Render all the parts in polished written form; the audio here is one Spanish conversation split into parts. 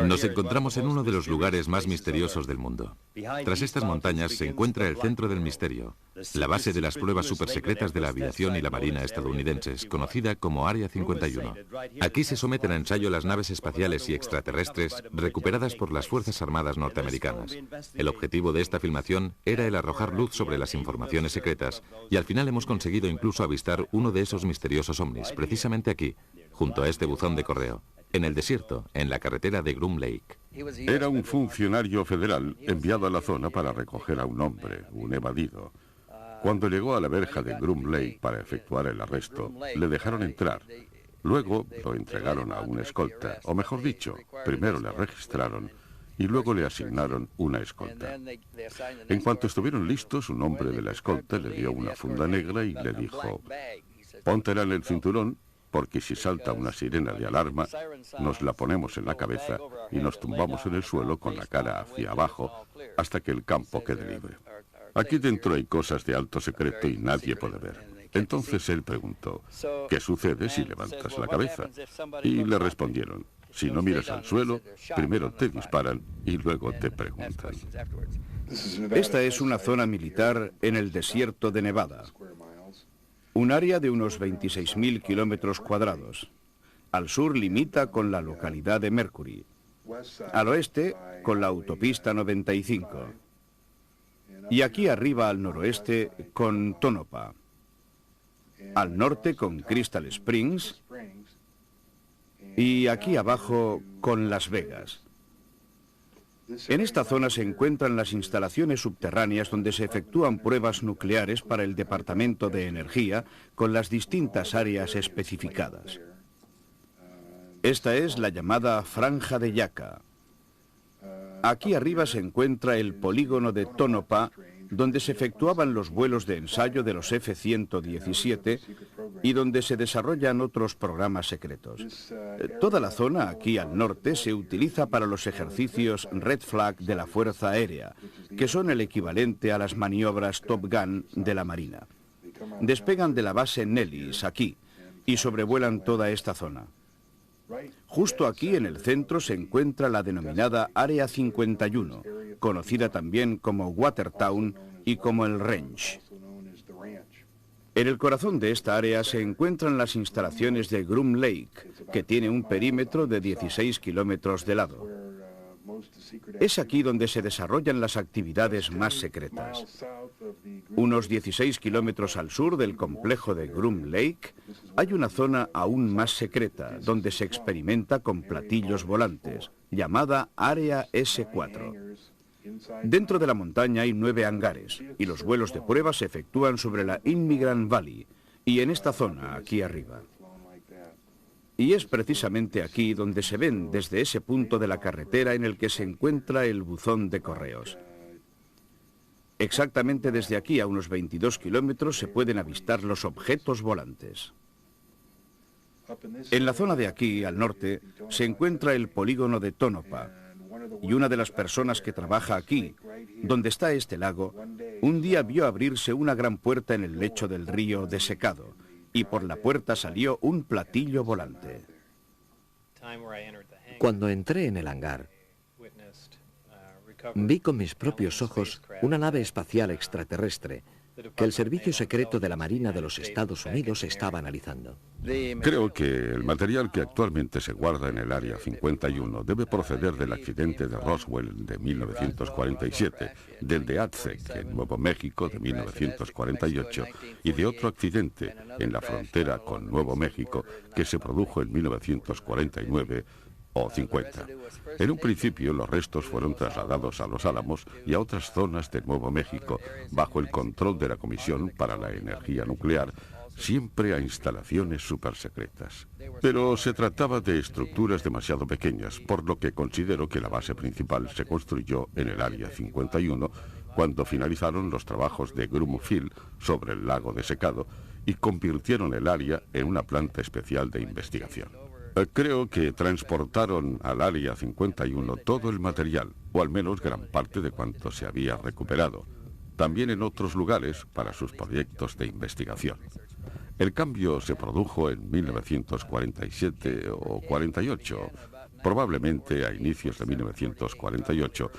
Nos encontramos en uno de los lugares más misteriosos del mundo. Tras estas montañas se encuentra el centro del misterio, la base de las pruebas supersecretas de la aviación y la marina estadounidenses, conocida como Área 51. Aquí se someten a ensayo las naves espaciales y extraterrestres recuperadas por las Fuerzas Armadas norteamericanas. El objetivo de esta filmación era el arrojar luz sobre las informaciones secretas, y al final hemos conseguido incluso avistar uno de esos misteriosos ovnis, precisamente aquí, junto a este buzón de correo. En el desierto, en la carretera de Groom Lake. Era un funcionario federal enviado a la zona para recoger a un hombre, un evadido. Cuando llegó a la verja de Groom Lake para efectuar el arresto, le dejaron entrar. Luego lo entregaron a una escolta, o mejor dicho, primero le registraron y luego le asignaron una escolta. En cuanto estuvieron listos, un hombre de la escolta le dio una funda negra y le dijo: póntela en el cinturón, porque si salta una sirena de alarma, nos la ponemos en la cabeza y nos tumbamos en el suelo con la cara hacia abajo hasta que el campo quede libre. Aquí dentro hay cosas de alto secreto y nadie puede ver. Entonces él preguntó: ¿qué sucede si levantas la cabeza? Y le respondieron: si no miras al suelo, primero te disparan y luego te preguntan. Esta es una zona militar en el desierto de Nevada. Un área de unos 26.000 kilómetros cuadrados. Al sur limita con la localidad de Mercury. Al oeste con la autopista 95. Y aquí arriba al noroeste con Tonopah. Al norte con Crystal Springs. Y aquí abajo con Las Vegas. En esta zona se encuentran las instalaciones subterráneas donde se efectúan pruebas nucleares para el Departamento de Energía con las distintas áreas especificadas. Esta es la llamada Franja de Yucca. Aquí arriba se encuentra el polígono de Tonopah, donde se efectuaban los vuelos de ensayo de los F-117 y donde se desarrollan otros programas secretos. Toda la zona aquí al norte se utiliza para los ejercicios Red Flag de la Fuerza Aérea, que son el equivalente a las maniobras Top Gun de la Marina. Despegan de la base Nellis aquí y sobrevuelan toda esta zona. Justo aquí en el centro se encuentra la denominada Área 51, conocida también como Watertown y como el Range. En el corazón de esta área se encuentran las instalaciones de Groom Lake, que tiene un perímetro de 16 kilómetros de lado. Es aquí donde se desarrollan las actividades más secretas. Unos 16 kilómetros al sur del complejo de Groom Lake hay una zona aún más secreta donde se experimenta con platillos volantes, llamada Área S4. Dentro de la montaña hay 9 hangares y los vuelos de prueba se efectúan sobre la Immigrant Valley y en esta zona aquí arriba. Y es precisamente aquí donde se ven desde ese punto de la carretera en el que se encuentra el buzón de correos. Exactamente desde aquí a unos 22 kilómetros se pueden avistar los objetos volantes. En la zona de aquí, al norte, se encuentra el polígono de Tonopah. Y una de las personas que trabaja aquí, donde está este lago, un día vio abrirse una gran puerta en el lecho del río desecado. Y por la puerta salió un platillo volante. Cuando entré en el hangar, vi con mis propios ojos una nave espacial extraterrestre que el Servicio Secreto de la Marina de los Estados Unidos estaba analizando. Creo que el material que actualmente se guarda en el Área 51 debe proceder del accidente de Roswell de 1947, del de Aztec en Nuevo México de 1948 y de otro accidente en la frontera con Nuevo México que se produjo en 1949 o 50. En un principio los restos fueron trasladados a Los Álamos y a otras zonas de Nuevo México bajo el control de la Comisión para la Energía Nuclear, siempre a instalaciones supersecretas. Pero se trataba de estructuras demasiado pequeñas, por lo que considero que la base principal se construyó en el Área 51 cuando finalizaron los trabajos de Groom Field sobre el lago desecado y convirtieron el área en una planta especial de investigación. Creo que transportaron al Área 51 todo el material, o al menos gran parte de cuanto se había recuperado, también en otros lugares para sus proyectos de investigación. El cambio se produjo en 1947 o 48, probablemente a inicios de 1948,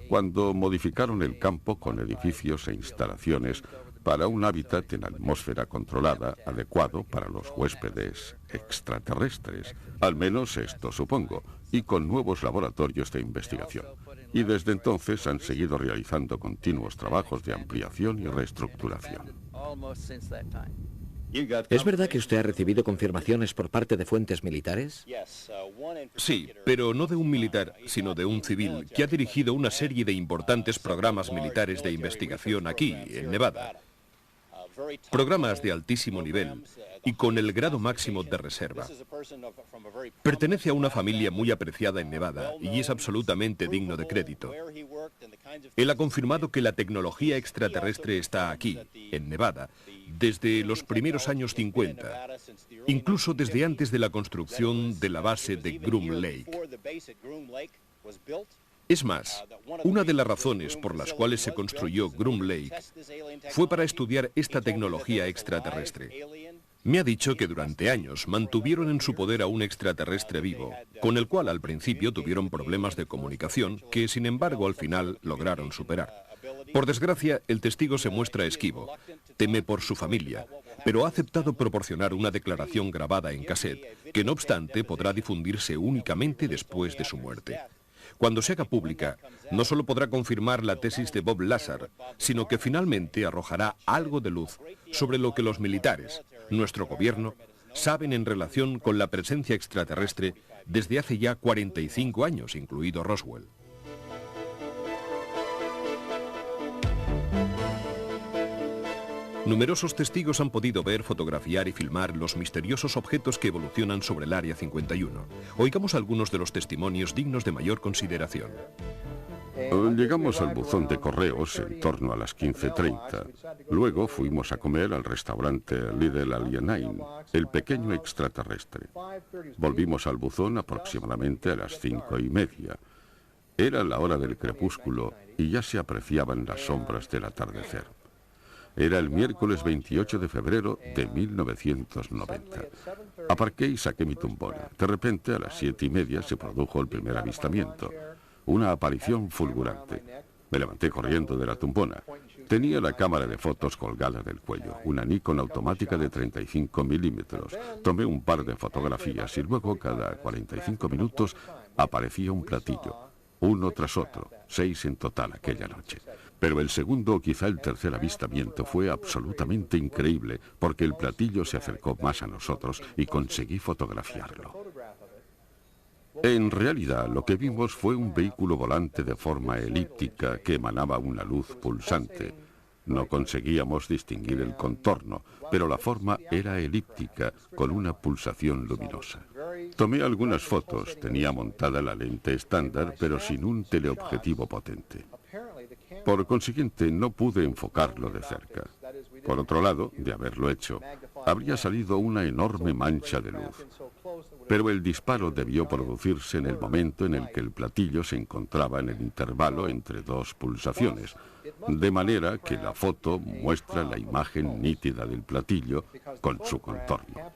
cuando modificaron el campo con edificios e instalaciones para un hábitat en atmósfera controlada adecuado para los huéspedes extraterrestres. Al menos esto supongo, y con nuevos laboratorios de investigación. Y desde entonces han seguido realizando continuos trabajos de ampliación y reestructuración. ¿Es verdad que usted ha recibido confirmaciones por parte de fuentes militares? Sí, pero no de un militar, sino de un civil, que ha dirigido una serie de importantes programas militares de investigación aquí, en Nevada. Programas de altísimo nivel y con el grado máximo de reserva. Pertenece a una familia muy apreciada en Nevada y es absolutamente digno de crédito. Él ha confirmado que la tecnología extraterrestre está aquí, en Nevada, desde los primeros años 50, incluso desde antes de la construcción de la base de Groom Lake. Es más, una de las razones por las cuales se construyó Groom Lake fue para estudiar esta tecnología extraterrestre. Me ha dicho que durante años mantuvieron en su poder a un extraterrestre vivo, con el cual al principio tuvieron problemas de comunicación que, sin embargo, al final lograron superar. Por desgracia, el testigo se muestra esquivo, teme por su familia, pero ha aceptado proporcionar una declaración grabada en cassette, que no obstante podrá difundirse únicamente después de su muerte. Cuando se haga pública, no solo podrá confirmar la tesis de Bob Lazar, sino que finalmente arrojará algo de luz sobre lo que los militares, nuestro gobierno, saben en relación con la presencia extraterrestre desde hace ya 45 años, incluido Roswell. Numerosos testigos han podido ver, fotografiar y filmar los misteriosos objetos que evolucionan sobre el Área 51. Oigamos algunos de los testimonios dignos de mayor consideración. Llegamos al buzón de correos en torno a las 15:30. Luego fuimos a comer al restaurante Little Alien, el pequeño extraterrestre. Volvimos al buzón aproximadamente a las 5:30. Era la hora del crepúsculo y ya se apreciaban las sombras del atardecer. Era el miércoles 28 de febrero de 1990. Aparqué y saqué mi tumbona. De repente, a las 7:30 se produjo el primer avistamiento. Una aparición fulgurante. Me levanté corriendo de la tumbona. Tenía la cámara de fotos colgada del cuello, una Nikon automática de 35 milímetros. Tomé un par de fotografías y luego, cada 45 minutos, aparecía un platillo. Uno tras otro, 6 en total aquella noche. Pero el segundo o quizá el tercer avistamiento fue absolutamente increíble, porque el platillo se acercó más a nosotros y conseguí fotografiarlo. En realidad, lo que vimos fue un vehículo volante de forma elíptica que emanaba una luz pulsante. No conseguíamos distinguir el contorno, pero la forma era elíptica, con una pulsación luminosa. Tomé algunas fotos, tenía montada la lente estándar, pero sin un teleobjetivo potente. Por consiguiente, no pude enfocarlo de cerca. Por otro lado, de haberlo hecho, habría salido una enorme mancha de luz. Pero el disparo debió producirse en el momento en el que el platillo se encontraba en el intervalo entre dos pulsaciones, de manera que la foto muestra la imagen nítida del platillo con su contorno.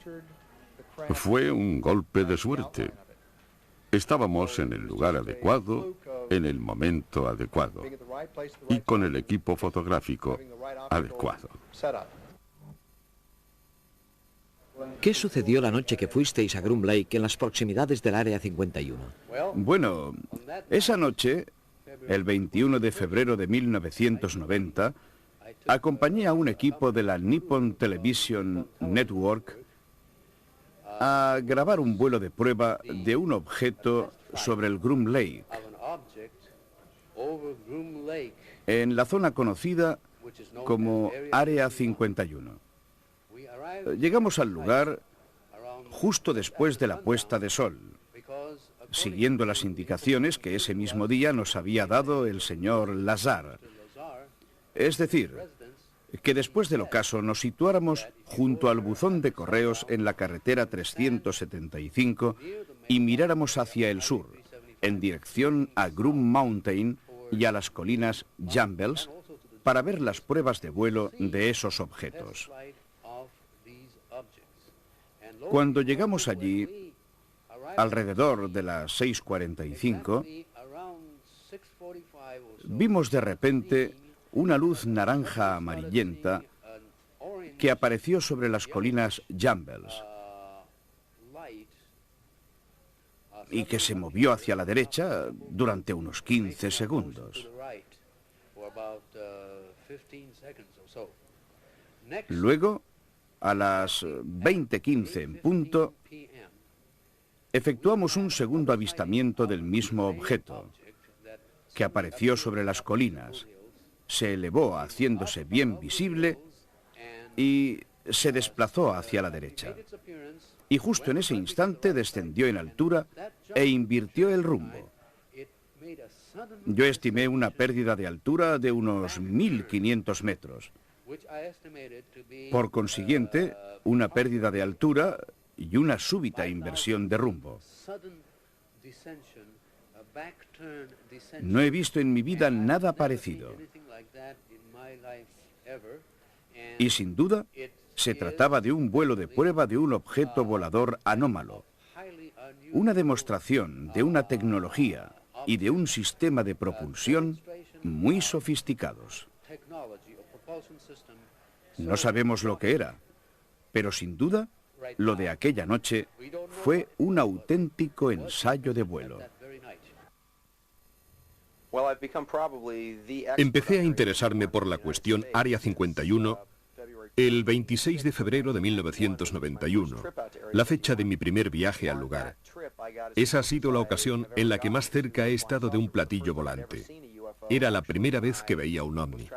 Fue un golpe de suerte. Estábamos en el lugar adecuado, en el momento adecuado, y con el equipo fotográfico adecuado. ¿Qué sucedió la noche que fuisteis a Groom Lake en las proximidades del Área 51? Bueno, esa noche, el 21 de febrero de 1990, acompañé a un equipo de la Nippon Television Network a grabar un vuelo de prueba de un objeto sobre el Groom Lake, en la zona conocida como Área 51. Llegamos al lugar justo después de la puesta de sol, siguiendo las indicaciones que ese mismo día nos había dado el señor Lazar. Es decir, que después del ocaso nos situáramos junto al buzón de correos en la carretera 375 y miráramos hacia el sur, en dirección a Groom Mountain y a las colinas Jumbles, para ver las pruebas de vuelo de esos objetos. Cuando llegamos allí, alrededor de las 6:45, vimos de repente una luz naranja amarillenta que apareció sobre las colinas Jumbles y que se movió hacia la derecha durante unos 15 segundos. Luego, a las 20:15 en punto, efectuamos un segundo avistamiento del mismo objeto, que apareció sobre las colinas, se elevó haciéndose bien visible y se desplazó hacia la derecha. Y justo en ese instante descendió en altura e invirtió el rumbo. Yo estimé una pérdida de altura de unos 1.500 metros. Por consiguiente, una pérdida de altura y una súbita inversión de rumbo. No he visto en mi vida nada parecido. Y sin duda, se trataba de un vuelo de prueba de un objeto volador anómalo. Una demostración de una tecnología y de un sistema de propulsión muy sofisticados. No sabemos lo que era, pero sin duda, lo de aquella noche fue un auténtico ensayo de vuelo. Empecé a interesarme por la cuestión Área 51 el 26 de febrero de 1991, la fecha de mi primer viaje al lugar. Esa ha sido la ocasión en la que más cerca he estado de un platillo volante. Era la primera vez que veía un ovni.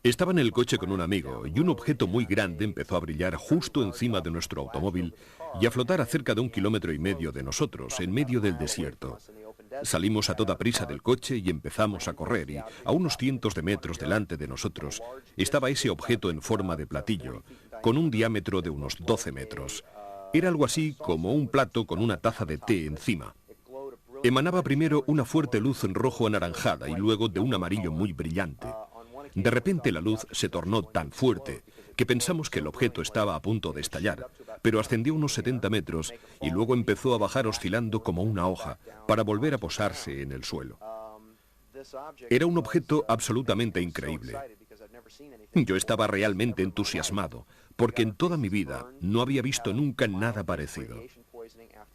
Estaba en el coche con un amigo y un objeto muy grande empezó a brillar justo encima de nuestro automóvil y a flotar a cerca de 1,5 kilómetros de nosotros, en medio del desierto. Salimos a toda prisa del coche y empezamos a correr y a unos cientos de metros delante de nosotros estaba ese objeto en forma de platillo, con un diámetro de unos 12 metros. Era algo así como un plato con una taza de té encima. Emanaba primero una fuerte luz rojo anaranjada y luego de un amarillo muy brillante. De repente la luz se tornó tan fuerte que pensamos que el objeto estaba a punto de estallar, pero ascendió unos 70 metros y luego empezó a bajar oscilando como una hoja para volver a posarse en el suelo. Era un objeto absolutamente increíble. Yo estaba realmente entusiasmado, porque en toda mi vida no había visto nunca nada parecido.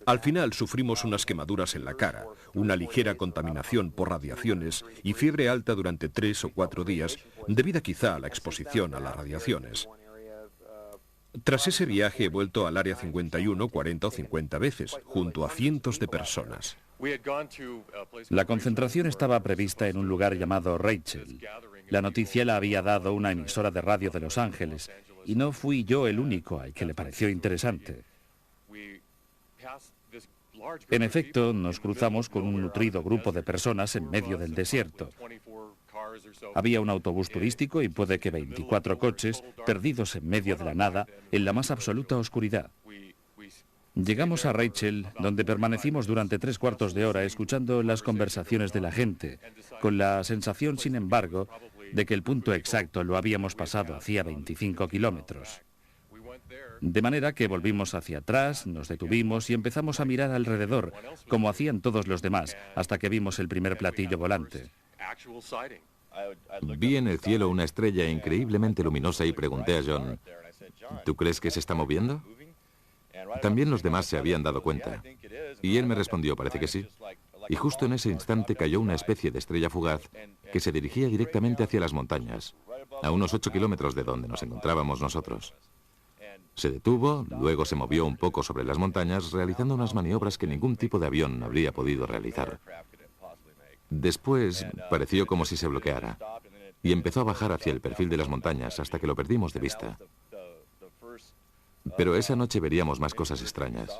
Al final sufrimos unas quemaduras en la cara, una ligera contaminación por radiaciones y fiebre alta durante 3 o 4 días, debida quizá a la exposición a las radiaciones. Tras ese viaje he vuelto al Área 51 40 o 50 veces, junto a cientos de personas. La concentración estaba prevista en un lugar llamado Rachel. La noticia la había dado una emisora de radio de Los Ángeles, y no fui yo el único al que le pareció interesante. En efecto, nos cruzamos con un nutrido grupo de personas en medio del desierto. Había un autobús turístico y puede que 24 coches perdidos en medio de la nada, en la más absoluta oscuridad. Llegamos a Rachel, donde permanecimos durante 3/4 de hora escuchando las conversaciones de la gente, con la sensación, sin embargo, de que el punto exacto lo habíamos pasado hacía 25 kilómetros. De manera que volvimos hacia atrás, nos detuvimos y empezamos a mirar alrededor, como hacían todos los demás, hasta que vimos el primer platillo volante. Vi en el cielo una estrella increíblemente luminosa y pregunté a John, ¿tú crees que se está moviendo? También los demás se habían dado cuenta. Y él me respondió, parece que sí. Y justo en ese instante cayó una especie de estrella fugaz que se dirigía directamente hacia las montañas, a unos 8 kilómetros de donde nos encontrábamos nosotros. Se detuvo, luego se movió un poco sobre las montañas, realizando unas maniobras que ningún tipo de avión habría podido realizar. Después pareció como si se bloqueara y empezó a bajar hacia el perfil de las montañas hasta que lo perdimos de vista. Pero esa noche veríamos más cosas extrañas.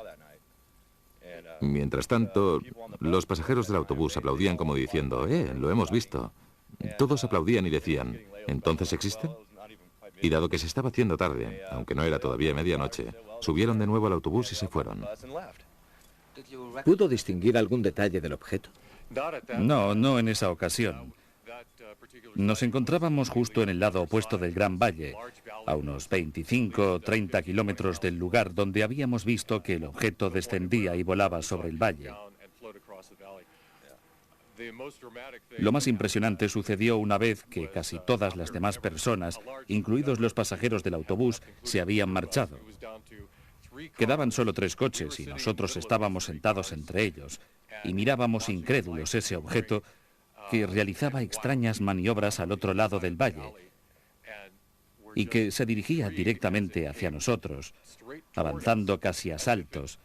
Mientras tanto, los pasajeros del autobús aplaudían como diciendo, lo hemos visto. Todos aplaudían y decían, ¿entonces existen? Y dado que se estaba haciendo tarde, aunque no era todavía medianoche, subieron de nuevo al autobús y se fueron. ¿Pudo distinguir algún detalle del objeto? No en esa ocasión. Nos encontrábamos justo en el lado opuesto del Gran Valle, a unos 25 o 30 kilómetros del lugar donde habíamos visto que el objeto descendía y volaba sobre el valle. Lo más impresionante sucedió una vez que casi todas las demás personas, incluidos los pasajeros del autobús, se habían marchado. Quedaban solo 3 coches y nosotros estábamos sentados entre ellos y mirábamos incrédulos ese objeto que realizaba extrañas maniobras al otro lado del valle y que se dirigía directamente hacia nosotros, avanzando casi a saltos,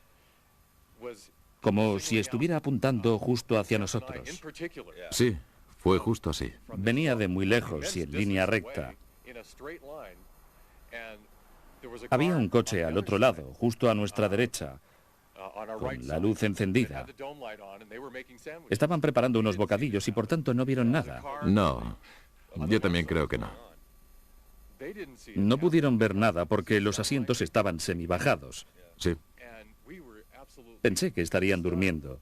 como si estuviera apuntando justo hacia nosotros. Sí, fue justo así. Venía de muy lejos y en línea recta. Había un coche al otro lado, justo a nuestra derecha, con la luz encendida. Estaban preparando unos bocadillos y por tanto no vieron nada. No, yo también creo que no. No pudieron ver nada porque los asientos estaban semibajados. Sí. Pensé que estarían durmiendo.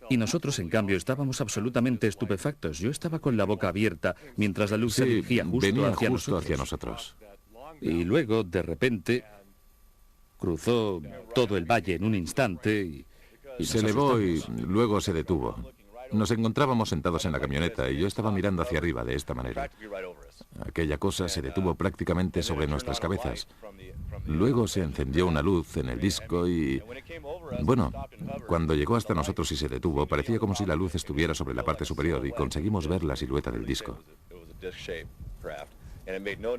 Y nosotros, en cambio, estábamos absolutamente estupefactos. Yo estaba con la boca abierta mientras la luz se dirigía justo hacia nosotros. Y luego, de repente, cruzó todo el valle en un instante y se elevó y luego se detuvo. Nos encontrábamos sentados en la camioneta y yo estaba mirando hacia arriba de esta manera. Aquella cosa se detuvo prácticamente sobre nuestras cabezas. Luego se encendió una luz en el disco y... Bueno, cuando llegó hasta nosotros y se detuvo, parecía como si la luz estuviera sobre la parte superior y conseguimos ver la silueta del disco.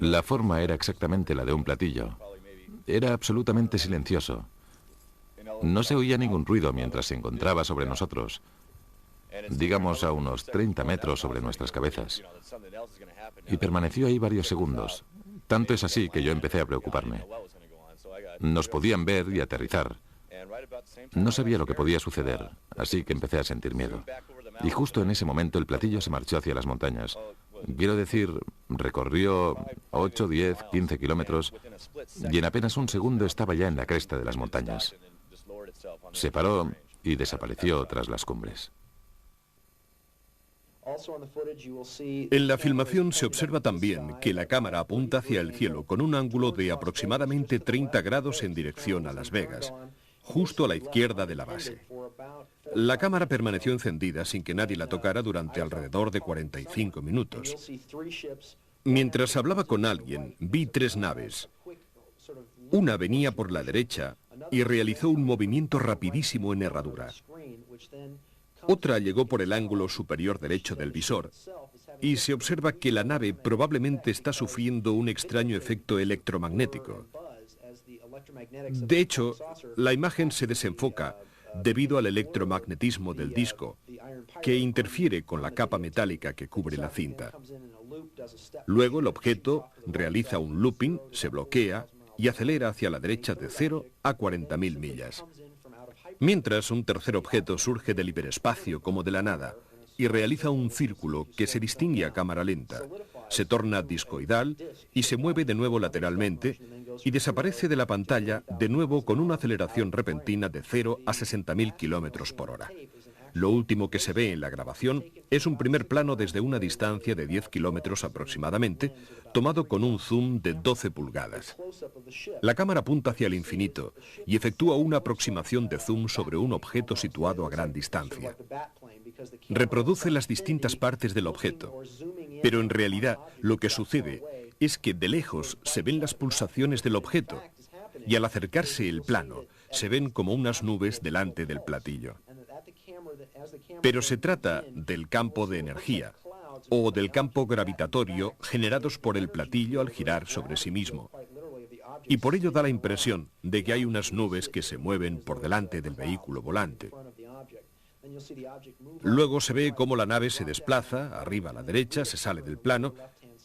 La forma era exactamente la de un platillo. Era absolutamente silencioso. No se oía ningún ruido mientras se encontraba sobre nosotros, digamos a unos 30 metros sobre nuestras cabezas. Y permaneció ahí varios segundos. Tanto es así que yo empecé a preocuparme. Nos podían ver y aterrizar. No sabía lo que podía suceder, así que empecé a sentir miedo. Y justo en ese momento el platillo se marchó hacia las montañas. Quiero decir, recorrió 8, 10, 15 kilómetros y en apenas un segundo estaba ya en la cresta de las montañas. Se paró y desapareció tras las cumbres. En la filmación se observa también que la cámara apunta hacia el cielo con un ángulo de aproximadamente 30 grados en dirección a Las Vegas, justo a la izquierda de la base. La cámara permaneció encendida sin que nadie la tocara durante alrededor de 45 minutos. Mientras hablaba con alguien, vi 3 naves. Una venía por la derecha y realizó un movimiento rapidísimo en herradura. Otra llegó por el ángulo superior derecho del visor y se observa que la nave probablemente está sufriendo un extraño efecto electromagnético. De hecho, la imagen se desenfoca debido al electromagnetismo del disco, que interfiere con la capa metálica que cubre la cinta. Luego el objeto realiza un looping, se bloquea y acelera hacia la derecha de 0 a 40.000 millas. Mientras, un tercer objeto surge del hiperespacio como de la nada y realiza un círculo que se distingue a cámara lenta, se torna discoidal y se mueve de nuevo lateralmente y desaparece de la pantalla de nuevo con una aceleración repentina de 0 a 60.000 kilómetros por hora. Lo último que se ve en la grabación es un primer plano desde una distancia de 10 kilómetros aproximadamente, tomado con un zoom de 12 pulgadas. La cámara apunta hacia el infinito y efectúa una aproximación de zoom sobre un objeto situado a gran distancia. Reproduce las distintas partes del objeto, pero en realidad lo que sucede es que de lejos se ven las pulsaciones del objeto y al acercarse el plano se ven como unas nubes delante del platillo. Pero se trata del campo de energía o del campo gravitatorio generados por el platillo al girar sobre sí mismo. Y por ello da la impresión de que hay unas nubes que se mueven por delante del vehículo volante. Luego se ve cómo la nave se desplaza, arriba a la derecha, se sale del plano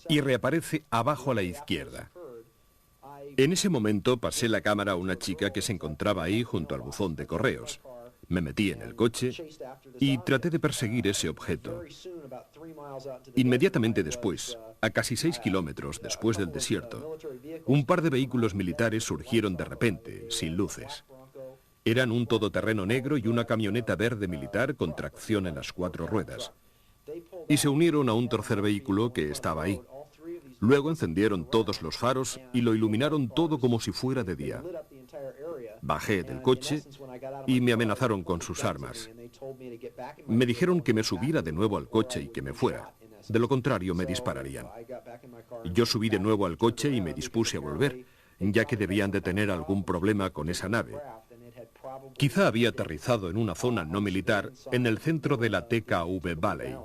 y reaparece abajo a la izquierda. En ese momento pasé la cámara a una chica que se encontraba ahí junto al buzón de correos. Me metí en el coche y traté de perseguir ese objeto. Inmediatamente después, a casi 6 kilómetros después del desierto, un par de vehículos militares surgieron de repente, sin luces. Eran un todoterreno negro y una camioneta verde militar con tracción en las 4 ruedas. y se unieron a un tercer vehículo que estaba ahí. Luego encendieron todos los faros y lo iluminaron todo como si fuera de día. Bajé del coche y me amenazaron con sus armas. Me dijeron que me subiera de nuevo al coche y que me fuera. De lo contrario, me dispararían. Yo subí de nuevo al coche y me dispuse a volver, ya que debían de tener algún problema con esa nave. Quizá había aterrizado en una zona no militar en el centro de la TKV Valley.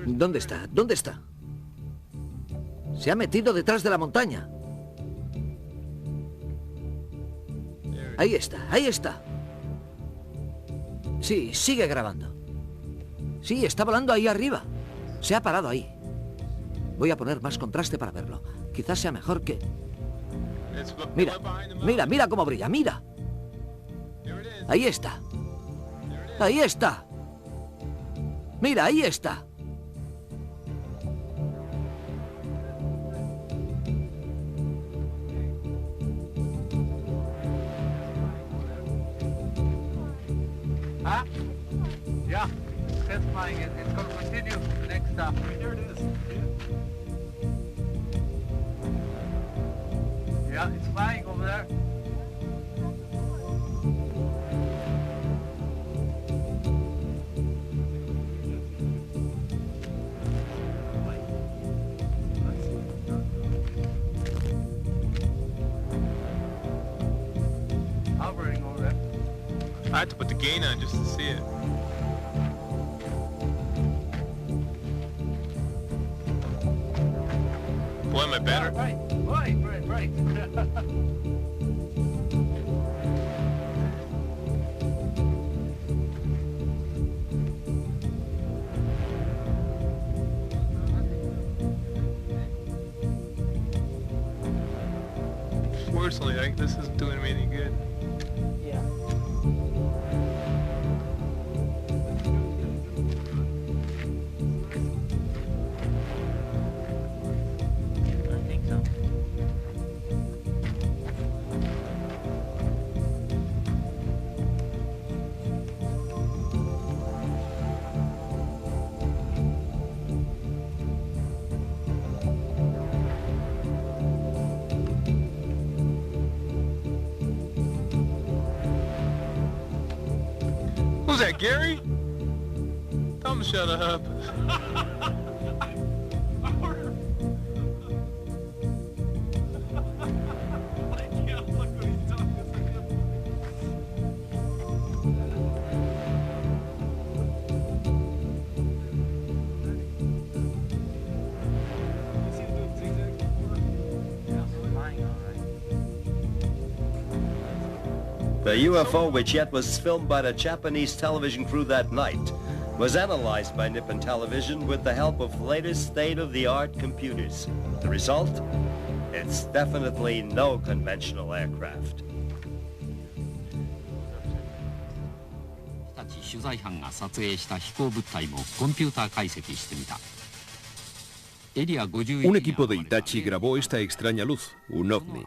¿Dónde está? ¿Dónde está? Se ha metido detrás de la montaña. Ahí está, ahí está. Sí, sigue grabando. Sí, está volando ahí arriba. Se ha parado ahí. Voy a poner más contraste para verlo. Quizás sea mejor que... Mira, mira, mira cómo brilla, mira. Ahí está. Ahí está. Mira, ahí está. Yeah, test flying it. It's going to continue next stop. There it is. Yeah, it's flying over there. Hovering over there. I had to put the gain on just to see it. Boy, am I better? Right. Fortunately, this isn't doing me any good. Yeah. I think so. Who's that, Gary? Tell him to shut up. The UFO, which yet was filmed by the Japanese television crew that night, was analyzed by Nippon Television with the help of latest state-of-the-art computers. The result? It's definitely no conventional aircraft. 取材班が撮影した飛行物体もコンピューター解析してみた。 Un equipo de Hitachi grabó esta extraña luz, un ovni.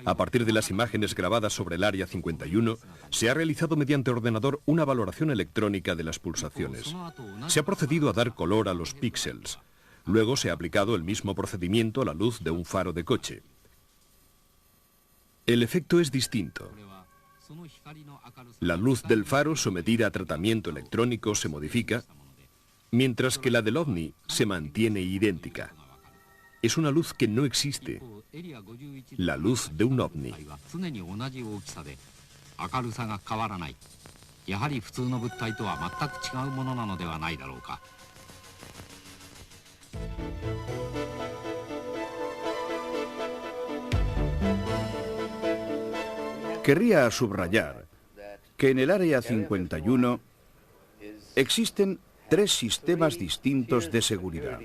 A partir de las imágenes grabadas sobre el Área 51, se ha realizado mediante ordenador una valoración electrónica de las pulsaciones. Se ha procedido a dar color a los píxeles. Luego se ha aplicado el mismo procedimiento a la luz de un faro de coche. El efecto es distinto. La luz del faro sometida a tratamiento electrónico se modifica, mientras que la del ovni se mantiene idéntica. Es una luz que no existe, la luz de un ovni. Querría subrayar que en el Área 51 existen 3 sistemas distintos de seguridad.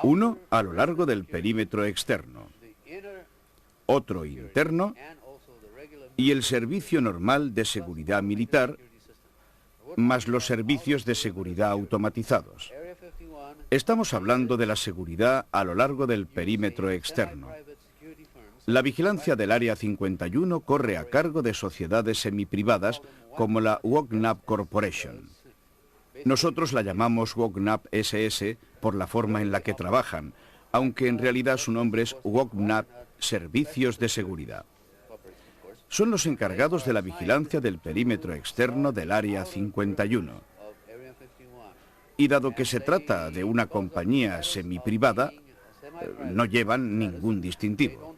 Uno a lo largo del perímetro externo, otro interno y el servicio normal de seguridad militar, más los servicios de seguridad automatizados. Estamos hablando de la seguridad a lo largo del perímetro externo. La vigilancia del Área 51 corre a cargo de sociedades semiprivadas como la WOCNAP Corporation. Nosotros la llamamos WOCNAP SS por la forma en la que trabajan, aunque en realidad su nombre es WOCNAP Servicios de Seguridad. Son los encargados de la vigilancia del perímetro externo del Área 51. Y dado que se trata de una compañía semiprivada, no llevan ningún distintivo.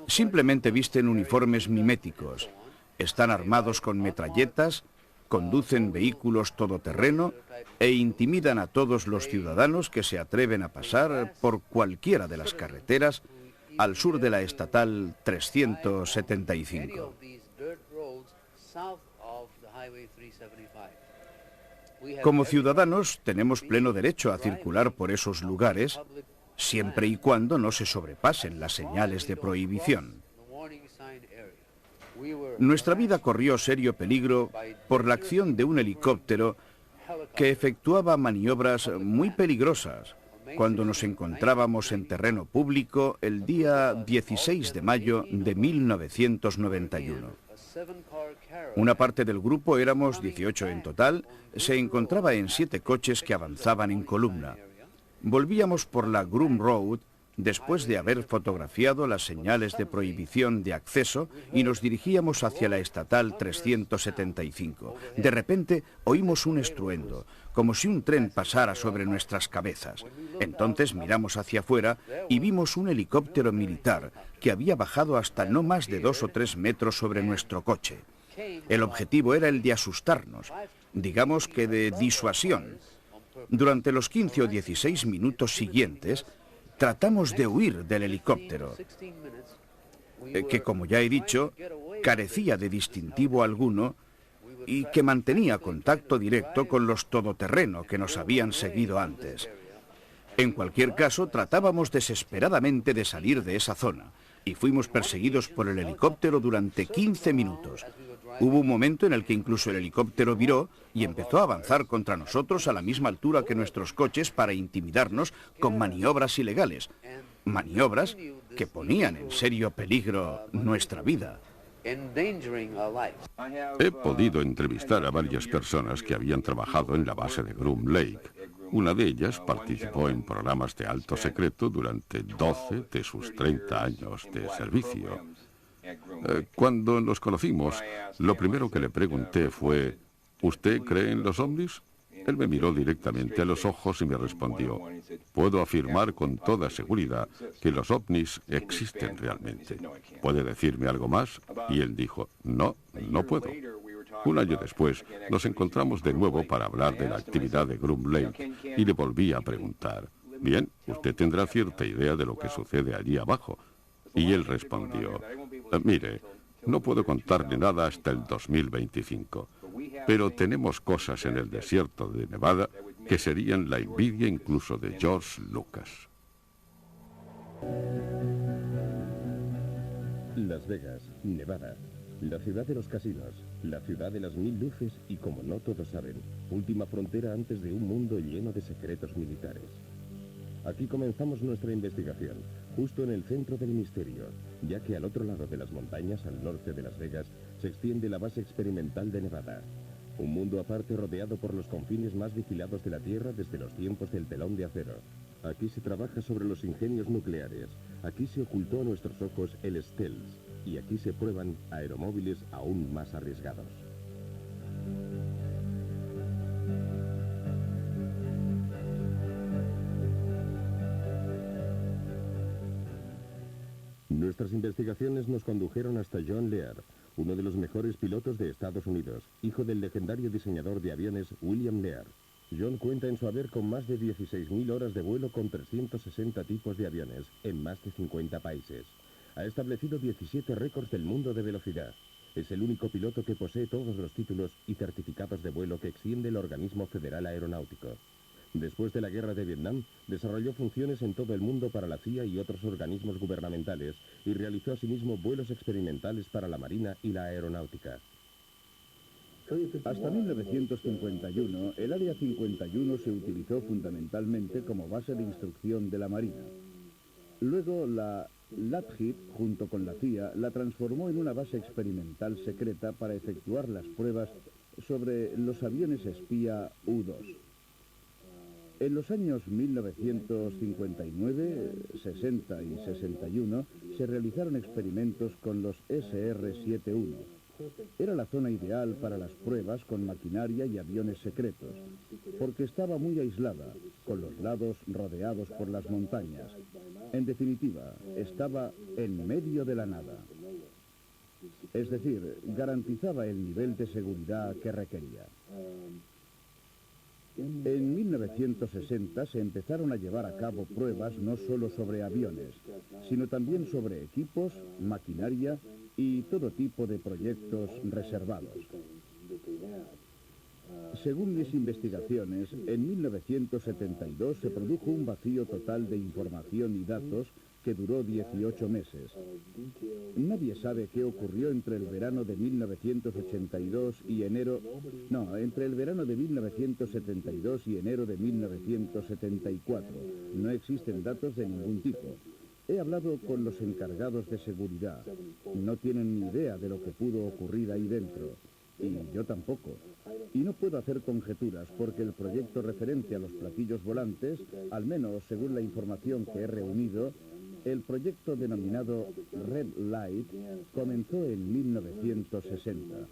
Simplemente visten uniformes miméticos, están armados con metralletas, conducen vehículos todoterreno e intimidan a todos los ciudadanos que se atreven a pasar por cualquiera de las carreteras al sur de la estatal 375. Como ciudadanos tenemos pleno derecho a circular por esos lugares siempre y cuando no se sobrepasen las señales de prohibición. Nuestra vida corrió serio peligro por la acción de un helicóptero que efectuaba maniobras muy peligrosas cuando nos encontrábamos en terreno público el día 16 de mayo de 1991. Una parte del grupo, éramos 18 en total, se encontraba en 7 coches que avanzaban en columna. Volvíamos por la Groom Road después de haber fotografiado las señales de prohibición de acceso y nos dirigíamos hacia la estatal 375. De repente oímos un estruendo, como si un tren pasara sobre nuestras cabezas. Entonces miramos hacia afuera y vimos un helicóptero militar que había bajado hasta no más de 2 o 3 metros sobre nuestro coche. El objetivo era el de asustarnos, digamos que de disuasión. Durante los 15 o 16 minutos siguientes, tratamos de huir del helicóptero, que, como ya he dicho, carecía de distintivo alguno y que mantenía contacto directo con los todoterreno que nos habían seguido antes. En cualquier caso, tratábamos desesperadamente de salir de esa zona y fuimos perseguidos por el helicóptero durante 15 minutos. Hubo un momento en el que incluso el helicóptero viró y empezó a avanzar contra nosotros a la misma altura que nuestros coches para intimidarnos con maniobras ilegales. Maniobras que ponían en serio peligro nuestra vida. He podido entrevistar a varias personas que habían trabajado en la base de Groom Lake. Una de ellas participó en programas de alto secreto durante 12 de sus 30 años de servicio. Cuando nos conocimos, lo primero que le pregunté fue, ¿usted cree en los ovnis? Él me miró directamente a los ojos y me respondió, puedo afirmar con toda seguridad que los ovnis existen realmente. ¿Puede decirme algo más? Y él dijo, no puedo. Un año después, nos encontramos de nuevo para hablar de la actividad de Groom Lake y le volví a preguntar, bien, usted tendrá cierta idea de lo que sucede allí abajo. Y él respondió, mire, no puedo contarle nada hasta el 2025, pero tenemos cosas en el desierto de Nevada que serían la envidia incluso de George Lucas. Las Vegas, Nevada, la ciudad de los casinos, la ciudad de las 1000 luces y, como no todos saben, última frontera antes de un mundo lleno de secretos militares. Aquí comenzamos nuestra investigación, justo en el centro del misterio, ya que al otro lado de las montañas, al norte de Las Vegas, se extiende la base experimental de Nevada. Un mundo aparte rodeado por los confines más vigilados de la Tierra desde los tiempos del telón de acero. Aquí se trabaja sobre los ingenios nucleares, aquí se ocultó a nuestros ojos el stealth, y aquí se prueban aeromóviles aún más arriesgados. Nuestras investigaciones nos condujeron hasta John Lear, uno de los mejores pilotos de Estados Unidos, hijo del legendario diseñador de aviones William Lear. John cuenta en su haber con más de 16.000 horas de vuelo con 360 tipos de aviones en más de 50 países. Ha establecido 17 récords del mundo de velocidad. Es el único piloto que posee todos los títulos y certificados de vuelo que extiende el Organismo Federal Aeronáutico. Después de la guerra de Vietnam, desarrolló funciones en todo el mundo para la CIA y otros organismos gubernamentales y realizó asimismo vuelos experimentales para la Marina y la Aeronáutica. Hasta 1951, el Área 51 se utilizó fundamentalmente como base de instrucción de la Marina. Luego la Lockheed, junto con la CIA, la transformó en una base experimental secreta para efectuar las pruebas sobre los aviones espía U-2. En los años 1959, 60 y 61 se realizaron experimentos con los SR-71. Era la zona ideal para las pruebas con maquinaria y aviones secretos, porque estaba muy aislada, con los lados rodeados por las montañas. En definitiva, estaba en medio de la nada. Es decir, garantizaba el nivel de seguridad que requería. En 1960 se empezaron a llevar a cabo pruebas no solo sobre aviones, sino también sobre equipos, maquinaria y todo tipo de proyectos reservados. Según mis investigaciones, en 1972 se produjo un vacío total de información y datos que duró 18 meses. Nadie sabe qué ocurrió entre el verano de 1982 y enero... No, entre el verano de 1972 y enero de 1974. No existen datos de ningún tipo. He hablado con los encargados de seguridad. No tienen ni idea de lo que pudo ocurrir ahí dentro. Y yo tampoco. Y no puedo hacer conjeturas porque el proyecto referente a los platillos volantes, al menos según la información que he reunido, el proyecto denominado Red Light comenzó en 1960.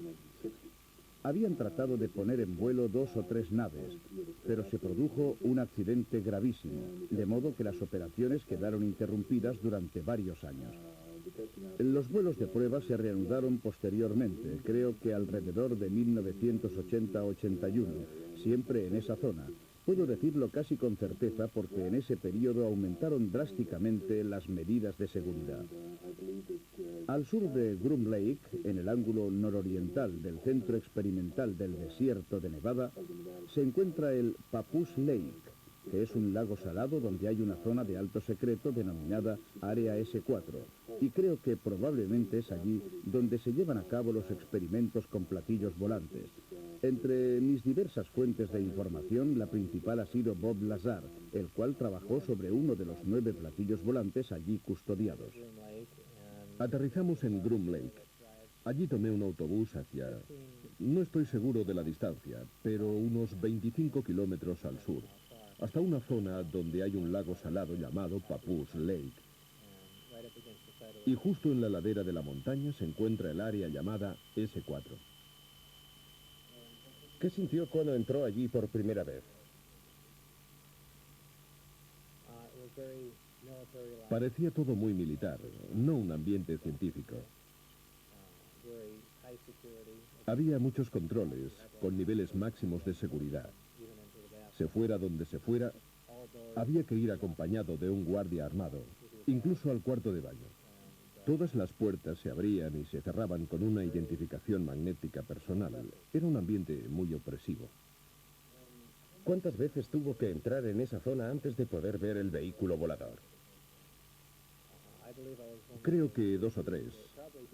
Habían tratado de poner en vuelo 2 o 3 naves, pero se produjo un accidente gravísimo, de modo que las operaciones quedaron interrumpidas durante varios años. Los vuelos de prueba se reanudaron posteriormente, creo que alrededor de 1980-81, siempre en esa zona. Puedo decirlo casi con certeza porque en ese periodo aumentaron drásticamente las medidas de seguridad. Al sur de Groom Lake, en el ángulo nororiental del centro experimental del desierto de Nevada, se encuentra el Papoose Lake, que es un lago salado donde hay una zona de alto secreto denominada Área S4, y creo que probablemente es allí donde se llevan a cabo los experimentos con platillos volantes. Entre mis diversas fuentes de información, la principal ha sido Bob Lazar, el cual trabajó sobre uno de los 9 platillos volantes allí custodiados. Aterrizamos en Groom Lake. Allí tomé un autobús hacia... No estoy seguro de la distancia, pero unos 25 kilómetros al sur, hasta una zona donde hay un lago salado llamado Papoose Lake. Y justo en la ladera de la montaña se encuentra el área llamada S4. ¿Qué sintió cuando entró allí por primera vez? Parecía todo muy militar, no un ambiente científico. Había muchos controles, con niveles máximos de seguridad. Se fuera donde se fuera, había que ir acompañado de un guardia armado, incluso al cuarto de baño. Todas las puertas se abrían y se cerraban con una identificación magnética personal. Era un ambiente muy opresivo. ¿Cuántas veces tuvo que entrar en esa zona antes de poder ver el vehículo volador? Creo que 2 o 3,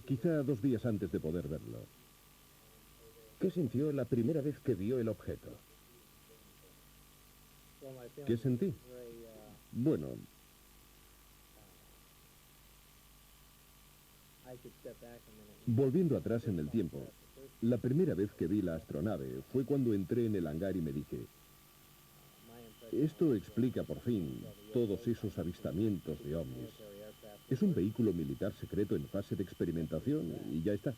quizá 2 días antes de poder verlo. ¿Qué sintió la primera vez que vio el objeto? ¿Qué sentí? Bueno, volviendo atrás en el tiempo, la primera vez que vi la astronave fue cuando entré en el hangar y me dije, esto explica por fin todos esos avistamientos de ovnis. Es un vehículo militar secreto en fase de experimentación y ya está.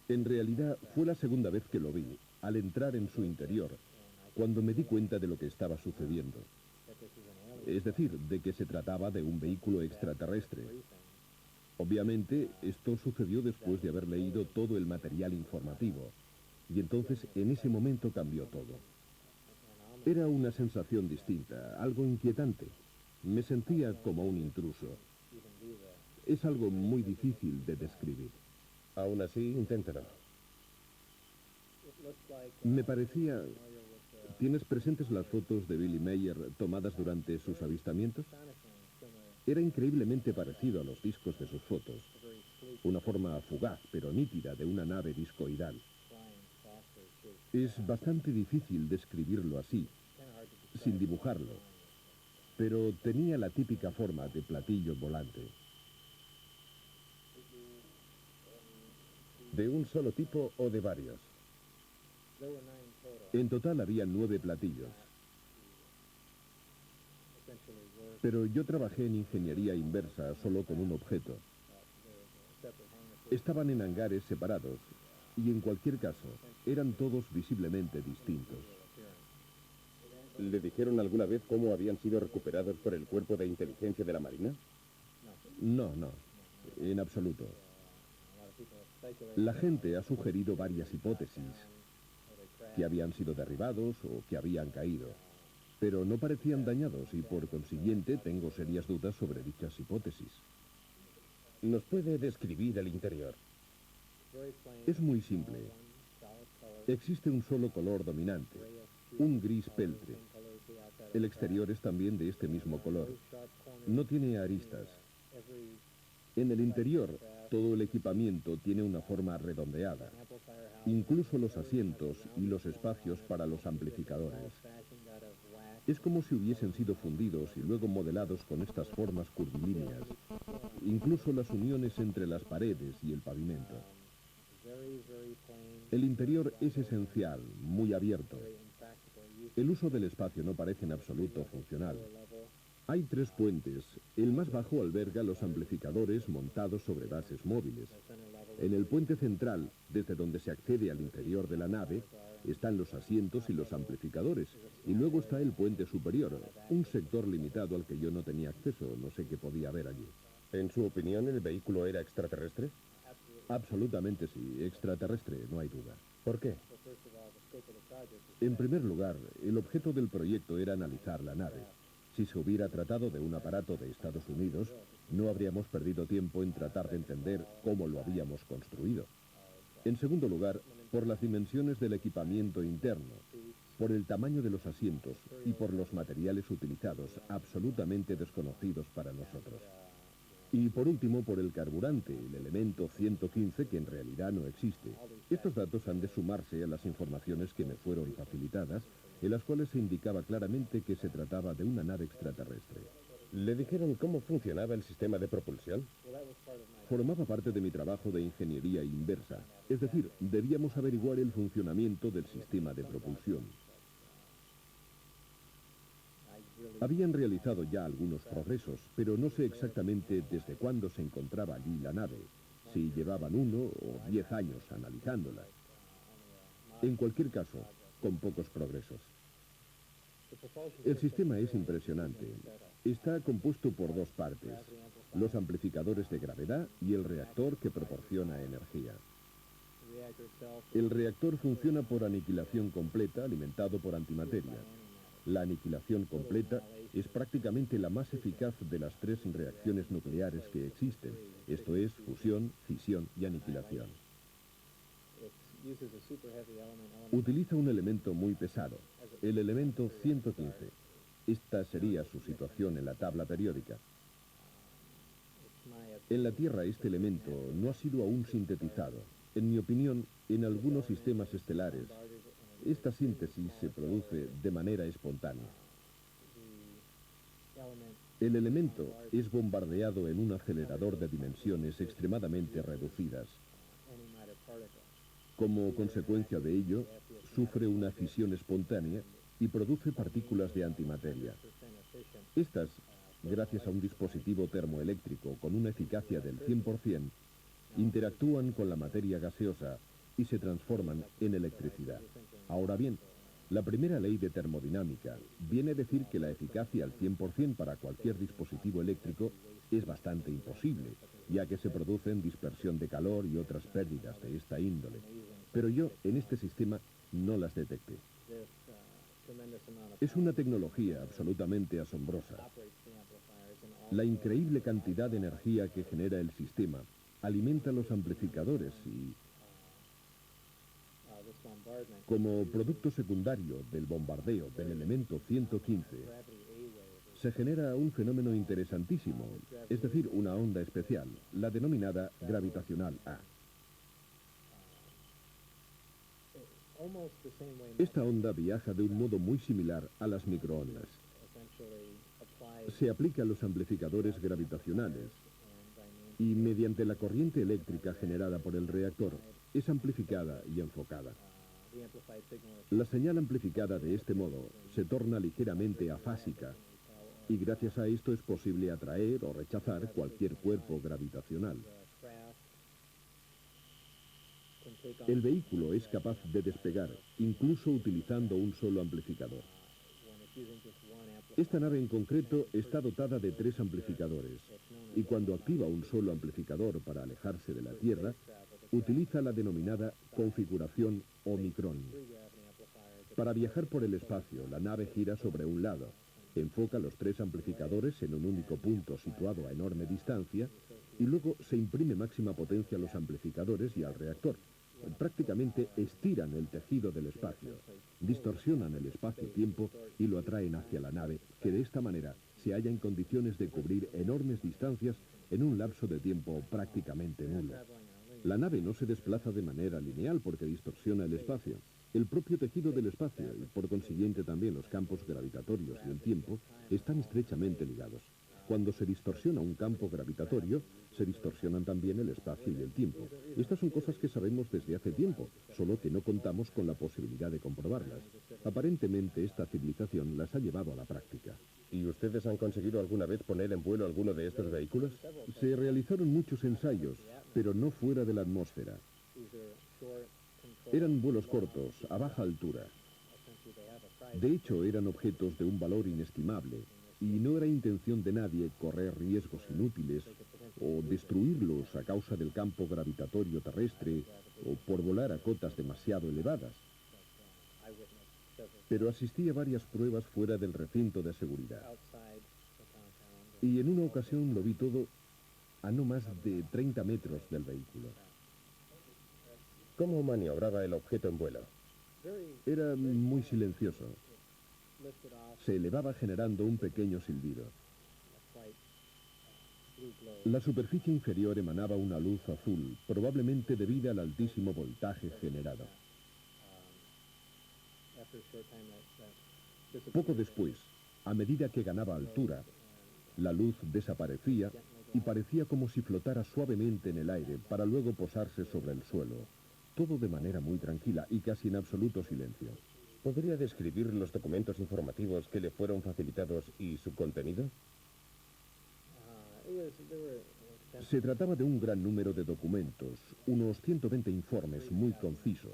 En realidad fue la segunda vez que lo vi, al entrar en su interior, cuando me di cuenta de lo que estaba sucediendo. Es decir, de que se trataba de un vehículo extraterrestre. Obviamente, esto sucedió después de haber leído todo el material informativo, y entonces en ese momento cambió todo. Era una sensación distinta, algo inquietante. Me sentía como un intruso. Es algo muy difícil de describir. Aún así, inténtalo. Me parecía... ¿Tienes presentes las fotos de Billy Mayer tomadas durante sus avistamientos? Era increíblemente parecido a los discos de sus fotos. Una forma fugaz pero nítida de una nave discoidal. Es bastante difícil describirlo así, sin dibujarlo, pero tenía la típica forma de platillo volante. ¿De un solo tipo o de varios? En total había 9 platillos. Pero yo trabajé en ingeniería inversa solo con un objeto. Estaban en hangares separados y en cualquier caso eran todos visiblemente distintos. ¿Le dijeron alguna vez cómo habían sido recuperados por el Cuerpo de Inteligencia de la Marina? No, en absoluto. La gente ha sugerido varias hipótesis, que habían sido derribados o que habían caído, pero no parecían dañados y por consiguiente tengo serias dudas sobre dichas hipótesis. ¿Nos puede describir el interior? Es muy simple. Existe un solo color dominante, un gris peltre. El exterior es también de este mismo color. No tiene aristas. En el interior, todo el equipamiento tiene una forma redondeada, incluso los asientos y los espacios para los amplificadores. Es como si hubiesen sido fundidos y luego modelados con estas formas curvilíneas, incluso las uniones entre las paredes y el pavimento. El interior es esencial, muy abierto. El uso del espacio no parece en absoluto funcional. Hay 3 puentes. El más bajo alberga los amplificadores montados sobre bases móviles. En el puente central, desde donde se accede al interior de la nave, están los asientos y los amplificadores. Y luego está el puente superior, un sector limitado al que yo no tenía acceso, no sé qué podía haber allí. ¿En su opinión, el vehículo era extraterrestre? Absolutamente sí, extraterrestre, no hay duda. ¿Por qué? En primer lugar, el objeto del proyecto era analizar la nave. Si se hubiera tratado de un aparato de Estados Unidos, no habríamos perdido tiempo en tratar de entender cómo lo habíamos construido. En segundo lugar, por las dimensiones del equipamiento interno, por el tamaño de los asientos y por los materiales utilizados, absolutamente desconocidos para nosotros. Y por último, por el carburante, el elemento 115, que en realidad no existe. Estos datos han de sumarse a las informaciones que me fueron facilitadas, en las cuales se indicaba claramente que se trataba de una nave extraterrestre. ¿Le dijeron cómo funcionaba el sistema de propulsión? Formaba parte de mi trabajo de ingeniería inversa, es decir, debíamos averiguar el funcionamiento del sistema de propulsión. Habían realizado ya algunos progresos, pero no sé exactamente desde cuándo se encontraba allí la nave, si llevaban 1 o 10 años analizándola. En cualquier caso, con pocos progresos. El sistema es impresionante. Está compuesto por 2 partes, los amplificadores de gravedad y el reactor que proporciona energía. El reactor funciona por aniquilación completa, alimentado por antimateria. La aniquilación completa es prácticamente la más eficaz de las 3 reacciones nucleares que existen, esto es, fusión, fisión y aniquilación. Utiliza un elemento muy pesado, el elemento 115. Esta sería su situación en la tabla periódica. En la Tierra este elemento no ha sido aún sintetizado. En mi opinión, en algunos sistemas estelares, esta síntesis se produce de manera espontánea. El elemento es bombardeado en un acelerador de dimensiones extremadamente reducidas. Como consecuencia de ello, sufre una fisión espontánea y produce partículas de antimateria. Estas, gracias a un dispositivo termoeléctrico con una eficacia del 100%, interactúan con la materia gaseosa y se transforman en electricidad. Ahora bien, la primera ley de termodinámica viene a decir que la eficacia al 100% para cualquier dispositivo eléctrico es bastante imposible, ya que se producen dispersión de calor y otras pérdidas de esta índole. Pero yo, en este sistema, no las detecté. Es una tecnología absolutamente asombrosa. La increíble cantidad de energía que genera el sistema alimenta los amplificadores y, como producto secundario del bombardeo del elemento 115, se genera un fenómeno interesantísimo, es decir, una onda especial, la denominada gravitacional A. Esta onda viaja de un modo muy similar a las microondas. Se aplica a los amplificadores gravitacionales y mediante la corriente eléctrica generada por el reactor es amplificada y enfocada. La señal amplificada de este modo se torna ligeramente afásica y gracias a esto es posible atraer o rechazar cualquier cuerpo gravitacional. El vehículo es capaz de despegar, incluso utilizando un solo amplificador. Esta nave en concreto está dotada de 3 amplificadores y cuando activa un solo amplificador para alejarse de la Tierra, utiliza la denominada configuración Omicron. Para viajar por el espacio, la nave gira sobre un lado, enfoca los 3 amplificadores en un único punto situado a enorme distancia y luego se imprime máxima potencia a los amplificadores y al reactor. Prácticamente estiran el tejido del espacio, distorsionan el espacio-tiempo y lo atraen hacia la nave, que de esta manera se halla en condiciones de cubrir enormes distancias en un lapso de tiempo prácticamente nulo. La nave no se desplaza de manera lineal porque distorsiona el espacio. El propio tejido del espacio y por consiguiente también los campos gravitatorios y el tiempo están estrechamente ligados. Cuando se distorsiona un campo gravitatorio, se distorsionan también el espacio y el tiempo. Estas son cosas que sabemos desde hace tiempo, solo que no contamos con la posibilidad de comprobarlas. Aparentemente esta civilización las ha llevado a la práctica. ¿Y ustedes han conseguido alguna vez poner en vuelo alguno de estos vehículos? Se realizaron muchos ensayos, pero no fuera de la atmósfera. Eran vuelos cortos, a baja altura. De hecho, eran objetos de un valor inestimable, y no era intención de nadie correr riesgos inútiles o destruirlos a causa del campo gravitatorio terrestre o por volar a cotas demasiado elevadas. Pero asistí a varias pruebas fuera del recinto de seguridad. Y en una ocasión lo vi todo a no más de 30 metros del vehículo. ¿Cómo maniobraba el objeto en vuelo? Era muy silencioso. Se elevaba generando un pequeño silbido. La superficie inferior emanaba una luz azul, probablemente debida al altísimo voltaje generado. Poco después, a medida que ganaba altura, la luz desaparecía y parecía como si flotara suavemente en el aire para luego posarse sobre el suelo. Todo de manera muy tranquila y casi en absoluto silencio. ¿Podría describir los documentos informativos que le fueron facilitados y su contenido? Se trataba de un gran número de documentos, unos 120 informes muy concisos.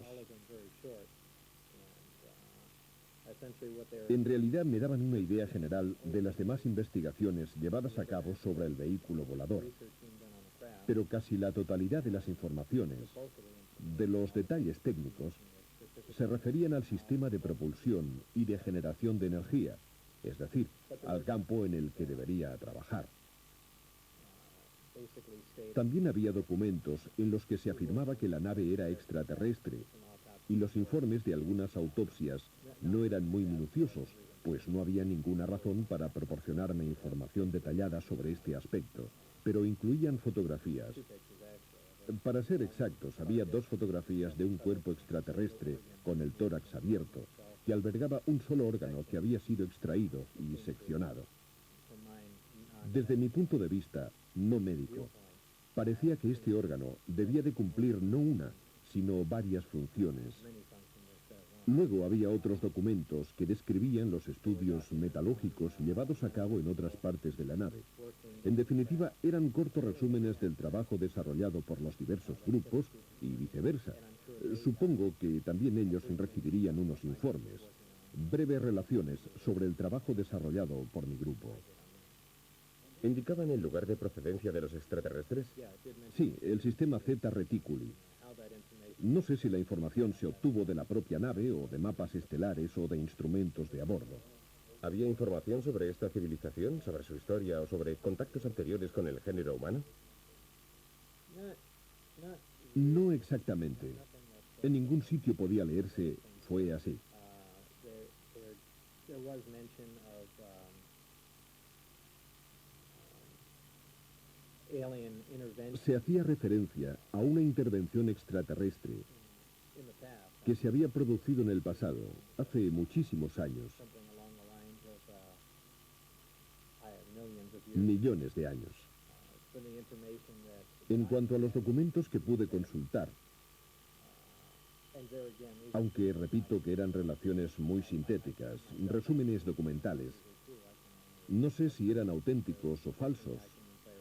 En realidad me daban una idea general de las demás investigaciones llevadas a cabo sobre el vehículo volador, pero casi la totalidad de las informaciones, de los detalles técnicos, se referían al sistema de propulsión y de generación de energía, es decir, al campo en el que debería trabajar. También había documentos en los que se afirmaba que la nave era extraterrestre, y los informes de algunas autopsias no eran muy minuciosos, pues no había ninguna razón para proporcionarme información detallada sobre este aspecto, pero incluían fotografías. Para ser exactos, había 2 fotografías de un cuerpo extraterrestre con el tórax abierto, que albergaba un solo órgano que había sido extraído y seccionado. Desde mi punto de vista, no médico, parecía que este órgano debía de cumplir no una, sino varias funciones. Luego había otros documentos que describían los estudios metalúrgicos llevados a cabo en otras partes de la nave. En definitiva, eran cortos resúmenes del trabajo desarrollado por los diversos grupos y viceversa. Supongo que también ellos recibirían unos informes, breves relaciones sobre el trabajo desarrollado por mi grupo. ¿Indicaban el lugar de procedencia de los extraterrestres? Sí, el sistema Zeta Reticuli. No sé si la información se obtuvo de la propia nave o de mapas estelares o de instrumentos de a bordo. ¿Había información sobre esta civilización, sobre su historia o sobre contactos anteriores con el género humano? No exactamente. En ningún sitio podía leerse "fue así". Se hacía referencia a una intervención extraterrestre que se había producido en el pasado, hace muchísimos años, millones de años. En cuanto a los documentos que pude consultar, aunque repito que eran relaciones muy sintéticas, resúmenes documentales, no sé si eran auténticos o falsos,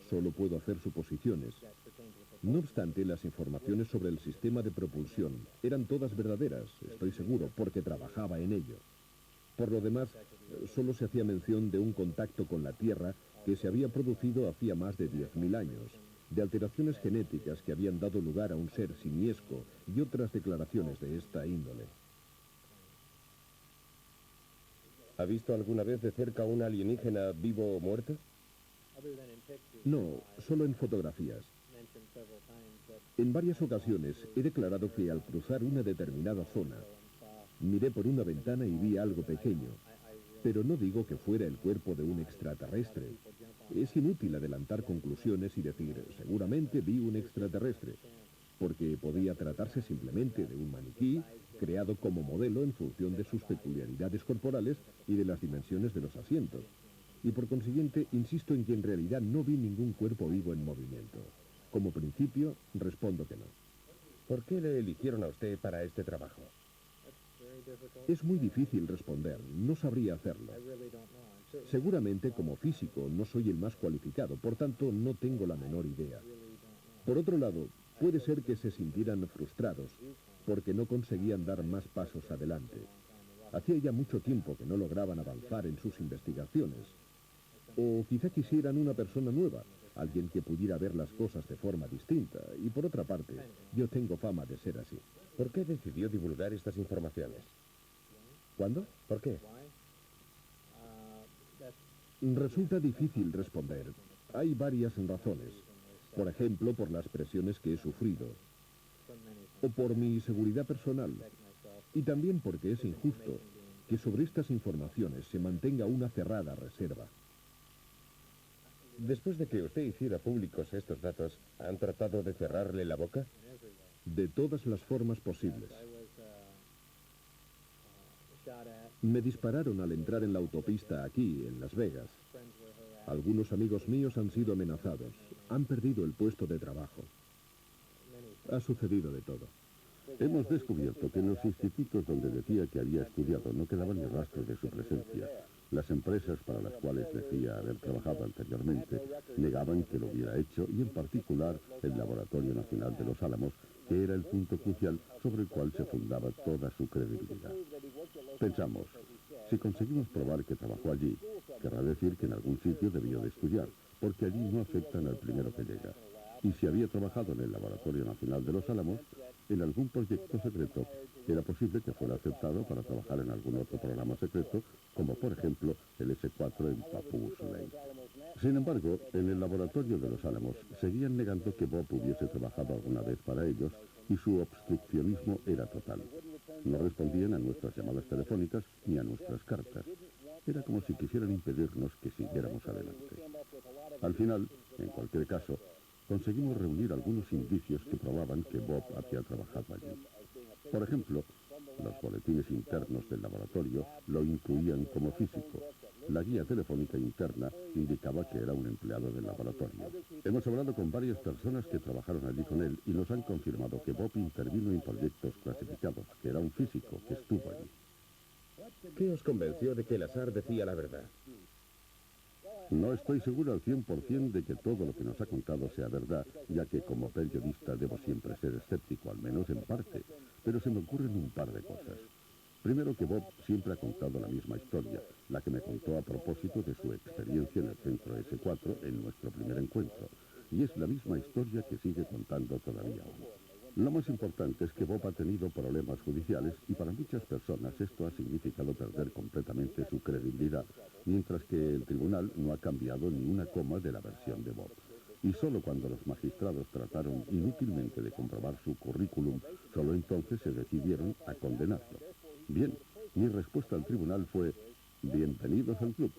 solo puedo hacer suposiciones. No obstante, las informaciones sobre el sistema de propulsión eran todas verdaderas, estoy seguro, porque trabajaba en ello. Por lo demás, solo se hacía mención de un contacto con la Tierra que se había producido hacía más de 10.000 años, de alteraciones genéticas que habían dado lugar a un ser simiesco y otras declaraciones de esta índole. ¿Ha visto alguna vez de cerca un alienígena vivo o muerto? No, solo en fotografías. En varias ocasiones he declarado que al cruzar una determinada zona, miré por una ventana y vi algo pequeño, pero no digo que fuera el cuerpo de un extraterrestre. Es inútil adelantar conclusiones y decir, seguramente vi un extraterrestre, porque podía tratarse simplemente de un maniquí creado como modelo en función de sus peculiaridades corporales y de las dimensiones de los asientos. Y por consiguiente, insisto en que en realidad no vi ningún cuerpo vivo en movimiento. Como principio, respondo que no. ¿Por qué le eligieron a usted para este trabajo? Es muy difícil responder, no sabría hacerlo. Seguramente como físico no soy el más cualificado, por tanto no tengo la menor idea. Por otro lado, puede ser que se sintieran frustrados porque no conseguían dar más pasos adelante. Hacía ya mucho tiempo que no lograban avanzar en sus investigaciones. O quizá quisieran una persona nueva, alguien que pudiera ver las cosas de forma distinta. Y por otra parte, yo tengo fama de ser así. ¿Por qué decidió divulgar estas informaciones? ¿Cuándo? ¿Por qué? Resulta difícil responder. Hay varias razones. Por ejemplo, por las presiones que he sufrido. O por mi seguridad personal. Y también porque es injusto que sobre estas informaciones se mantenga una cerrada reserva. Después de que usted hiciera públicos estos datos, ¿han tratado de cerrarle la boca? De todas las formas posibles. Me dispararon al entrar en la autopista aquí, en Las Vegas. Algunos amigos míos han sido amenazados. Han perdido el puesto de trabajo. Ha sucedido de todo. Hemos descubierto que en los institutos donde decía que había estudiado no quedaban ni rastros de su presencia. Las empresas para las cuales decía haber trabajado anteriormente negaban que lo hubiera hecho, y en particular el Laboratorio Nacional de Los Álamos, que era el punto crucial sobre el cual se fundaba toda su credibilidad. Pensamos, si conseguimos probar que trabajó allí, querrá decir que en algún sitio debió de estudiar, porque allí no aceptan al primero que llega. Y si había trabajado en el Laboratorio Nacional de Los Álamos, en algún proyecto secreto, era posible que fuera aceptado para trabajar en algún otro programa secreto, como por ejemplo el S-4 en Papoose Lake. Sin embargo, en el Laboratorio de Los Álamos seguían negando que Bob hubiese trabajado alguna vez para ellos, y su obstruccionismo era total. No respondían a nuestras llamadas telefónicas ni a nuestras cartas. Era como si quisieran impedirnos que siguiéramos adelante. Al final, en cualquier caso, conseguimos reunir algunos indicios que probaban que Bob había trabajado allí. Por ejemplo, los boletines internos del laboratorio lo incluían como físico. La guía telefónica interna indicaba que era un empleado del laboratorio. Hemos hablado con varias personas que trabajaron allí con él y nos han confirmado que Bob intervino en proyectos clasificados, que era un físico que estuvo allí. ¿Qué os convenció de que el azar decía la verdad? No estoy seguro al 100% de que todo lo que nos ha contado sea verdad, ya que como periodista debo siempre ser escéptico, al menos en parte, pero se me ocurren un par de cosas. Primero, que Bob siempre ha contado la misma historia, la que me contó a propósito de su experiencia en el centro S-4 en nuestro primer encuentro, y es la misma historia que sigue contando todavía hoy. Lo más importante es que Bob ha tenido problemas judiciales y para muchas personas esto ha significado perder completamente su credibilidad, mientras que el tribunal no ha cambiado ni una coma de la versión de Bob. Y solo cuando los magistrados trataron inútilmente de comprobar su currículum, solo entonces se decidieron a condenarlo. Bien, mi respuesta al tribunal fue: bienvenidos al club.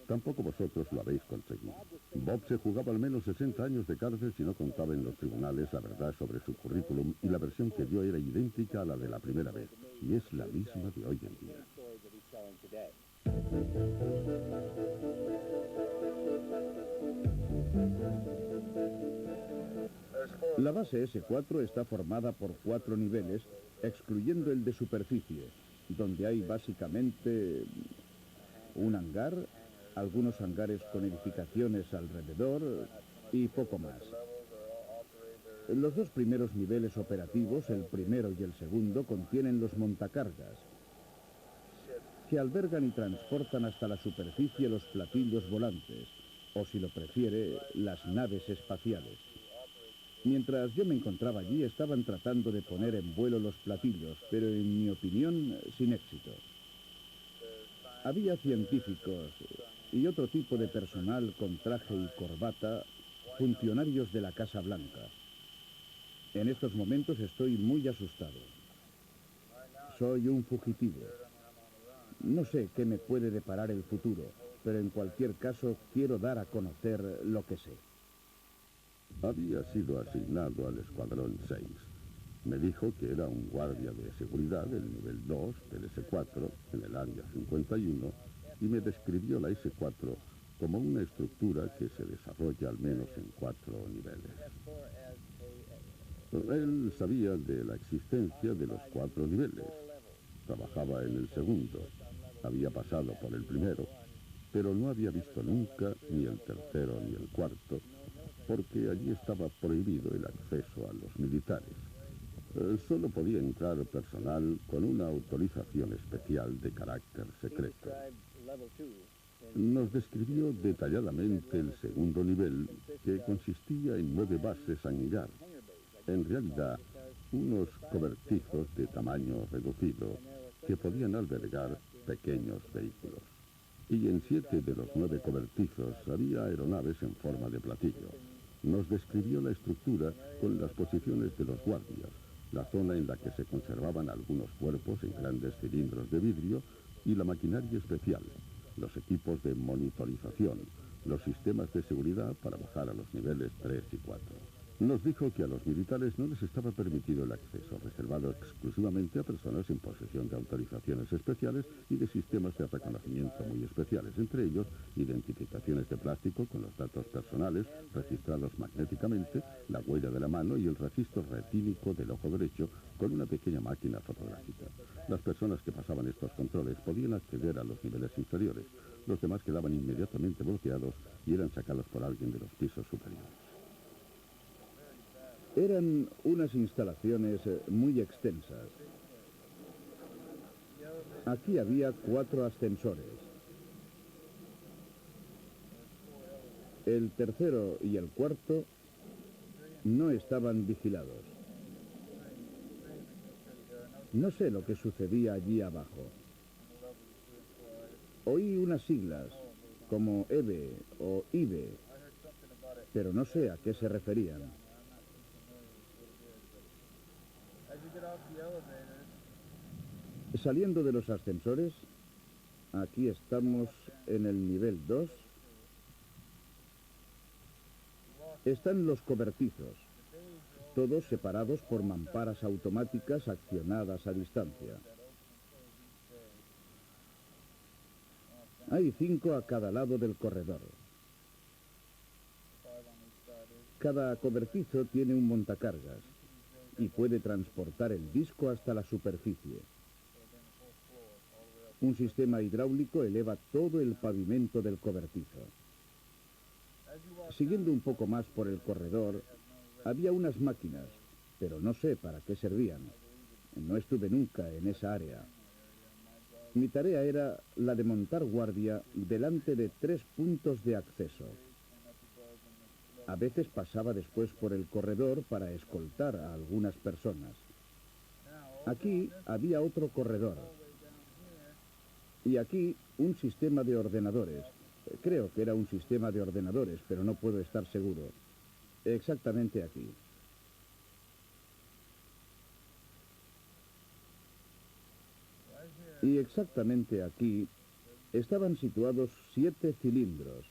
Tampoco vosotros lo habéis conseguido. Bob se jugaba al menos 60 años de cárcel si no contaba en los tribunales la verdad sobre su currículum, y la versión que dio era idéntica a la de la primera vez, y es la misma de hoy en día. La base S4 está formada por 4 niveles, excluyendo el de superficie, donde hay básicamente un hangar, algunos hangares con edificaciones alrededor y poco más. Los 2 primeros niveles operativos, el primero y el segundo, contienen los montacargas, que albergan y transportan hasta la superficie los platillos volantes, o si lo prefiere, las naves espaciales. Mientras yo me encontraba allí, estaban tratando de poner en vuelo los platillos, pero en mi opinión, sin éxito. Había científicos y otro tipo de personal con traje y corbata, funcionarios de la Casa Blanca. En estos momentos estoy muy asustado. Soy un fugitivo. No sé qué me puede deparar el futuro, pero en cualquier caso quiero dar a conocer lo que sé. Había sido asignado al Escuadrón 6. Me dijo que era un guardia de seguridad del nivel 2 del S4 en el área 51 y me describió la S4 como una estructura que se desarrolla al menos en 4 niveles. Él sabía de la existencia de los 4 niveles. Trabajaba en el segundo. Había pasado por el primero, pero no había visto nunca ni el tercero ni el cuarto, porque allí estaba prohibido el acceso a los militares. Solo podía entrar personal con una autorización especial de carácter secreto. Nos describió detalladamente el segundo nivel, que consistía en 9 bases hangar. En realidad, unos cobertizos de tamaño reducido que podían albergar pequeños vehículos. Y en 7 de los 9 cobertizos había aeronaves en forma de platillo. Nos describió la estructura con las posiciones de los guardias, la zona en la que se conservaban algunos cuerpos en grandes cilindros de vidrio y la maquinaria especial, los equipos de monitorización, los sistemas de seguridad para bajar a los niveles 3 y 4. Nos dijo que a los militares no les estaba permitido el acceso, reservado exclusivamente a personas en posesión de autorizaciones especiales y de sistemas de reconocimiento muy especiales, entre ellos identificaciones de plástico con los datos personales registrados magnéticamente, la huella de la mano y el registro retínico del ojo derecho con una pequeña máquina fotográfica. Las personas que pasaban estos controles podían acceder a los niveles inferiores. Los demás quedaban inmediatamente bloqueados y eran sacados por alguien de los pisos superiores. Eran unas instalaciones muy extensas. Aquí había 4 ascensores. El tercero y el cuarto no estaban vigilados. No sé lo que sucedía allí abajo. Oí unas siglas, como EVE o IVE, pero no sé a qué se referían. Saliendo de los ascensores, aquí estamos en el nivel 2. Están los cobertizos, todos separados por mamparas automáticas accionadas a distancia. Hay 5 a cada lado del corredor. Cada cobertizo tiene un montacargas y puede transportar el disco hasta la superficie. Un sistema hidráulico eleva todo el pavimento del cobertizo. Siguiendo un poco más por el corredor, había unas máquinas, pero no sé para qué servían. No estuve nunca en esa área. Mi tarea era la de montar guardia delante de 3 puntos de acceso. A veces pasaba después por el corredor para escoltar a algunas personas. Aquí había otro corredor. Y aquí un sistema de ordenadores. Creo que era un sistema de ordenadores, pero no puedo estar seguro. Exactamente aquí. Y exactamente aquí estaban situados 7 cilindros.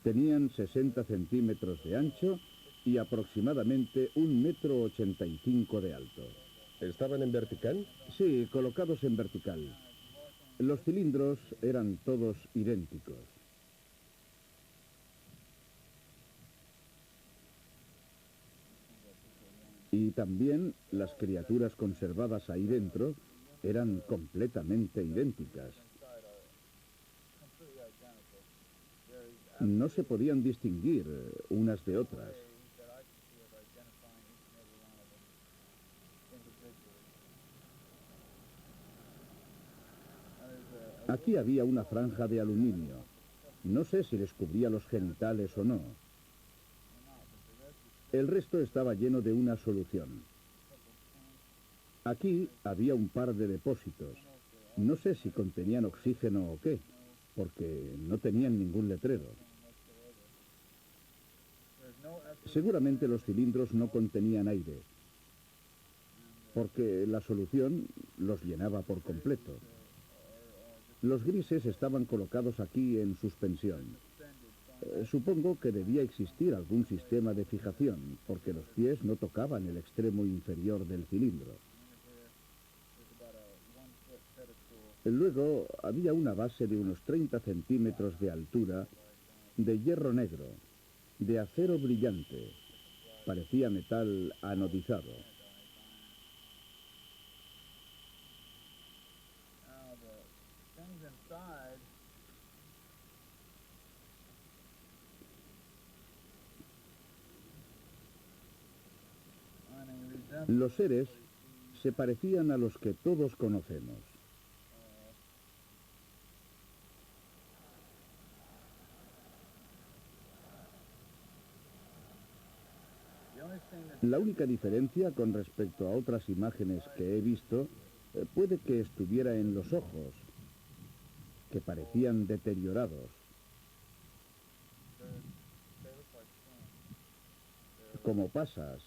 Tenían 60 centímetros de ancho y aproximadamente 1,85 m de alto. ¿Estaban en vertical? Sí, colocados en vertical. Los cilindros eran todos idénticos. Y también las criaturas conservadas ahí dentro eran completamente idénticas. No se podían distinguir unas de otras. Aquí había una franja de aluminio. No sé si les cubría los genitales o no. El resto estaba lleno de una solución. Aquí había un par de depósitos. No sé si contenían oxígeno o qué, porque no tenían ningún letrero. Seguramente los cilindros no contenían aire, porque la solución los llenaba por completo. Los grises estaban colocados aquí en suspensión. Supongo que debía existir algún sistema de fijación, porque los pies no tocaban el extremo inferior del cilindro. Luego había una base de unos 30 centímetros de altura, de hierro negro, de acero brillante. Parecía metal anodizado. Los seres se parecían a los que todos conocemos. La única diferencia con respecto a otras imágenes que he visto puede que estuviera en los ojos, que parecían deteriorados. Como pasas,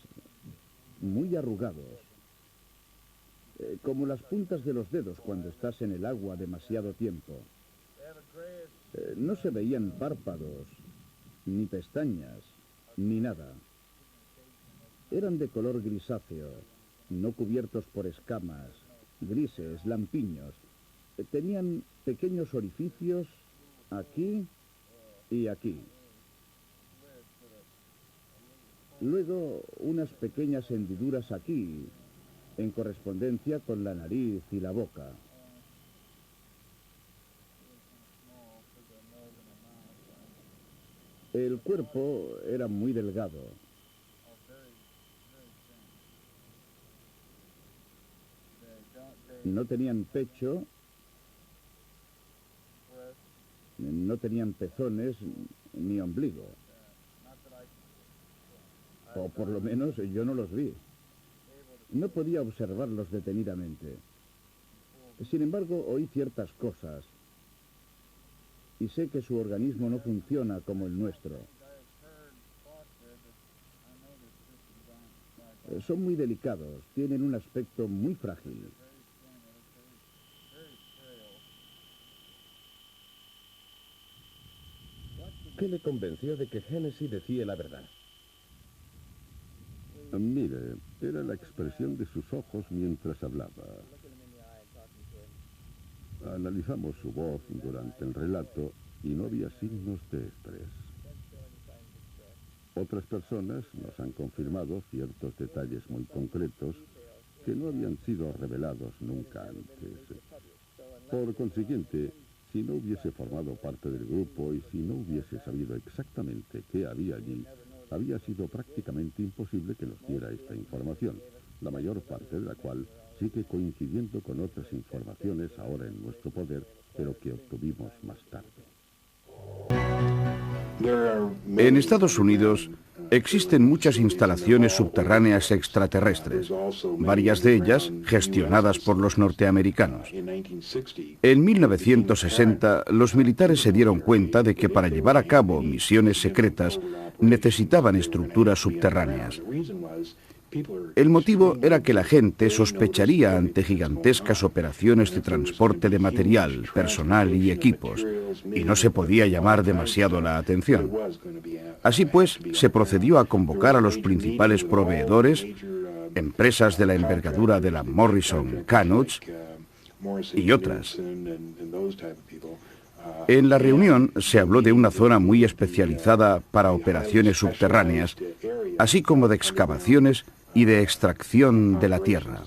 muy arrugados, como las puntas de los dedos cuando estás en el agua demasiado tiempo. No se veían párpados, ni pestañas, ni nada. Eran de color grisáceo, no cubiertos por escamas, grises, lampiños. Tenían pequeños orificios aquí y aquí. Luego, unas pequeñas hendiduras aquí, en correspondencia con la nariz y la boca. El cuerpo era muy delgado. No tenían pecho, no tenían pezones ni ombligo. O por lo menos yo no los vi. No podía observarlos detenidamente. Sin embargo, oí ciertas cosas. Y sé que su organismo no funciona como el nuestro. Son muy delicados, tienen un aspecto muy frágil. ¿Qué le convenció de que Hennessy decía la verdad? Mire, era la expresión de sus ojos mientras hablaba. Analizamos su voz durante el relato y no había signos de estrés. Otras personas nos han confirmado ciertos detalles muy concretos que no habían sido revelados nunca antes. Por consiguiente, si no hubiese formado parte del grupo y si no hubiese sabido exactamente qué había allí, había sido prácticamente imposible que nos diera esta información, la mayor parte de la cual sigue coincidiendo con otras informaciones ahora en nuestro poder, pero que obtuvimos más tarde. En Estados Unidos existen muchas instalaciones subterráneas extraterrestres, varias de ellas gestionadas por los norteamericanos. En 1960, los militares se dieron cuenta de que para llevar a cabo misiones secretas necesitaban estructuras subterráneas. El motivo era que la gente sospecharía ante gigantescas operaciones de transporte de material, personal y equipos, y no se podía llamar demasiado la atención. Así pues, se procedió a convocar a los principales proveedores, empresas de la envergadura de la Morrison Canuts y otras. En la reunión se habló de una zona muy especializada para operaciones subterráneas, así como de excavaciones y de extracción de la tierra.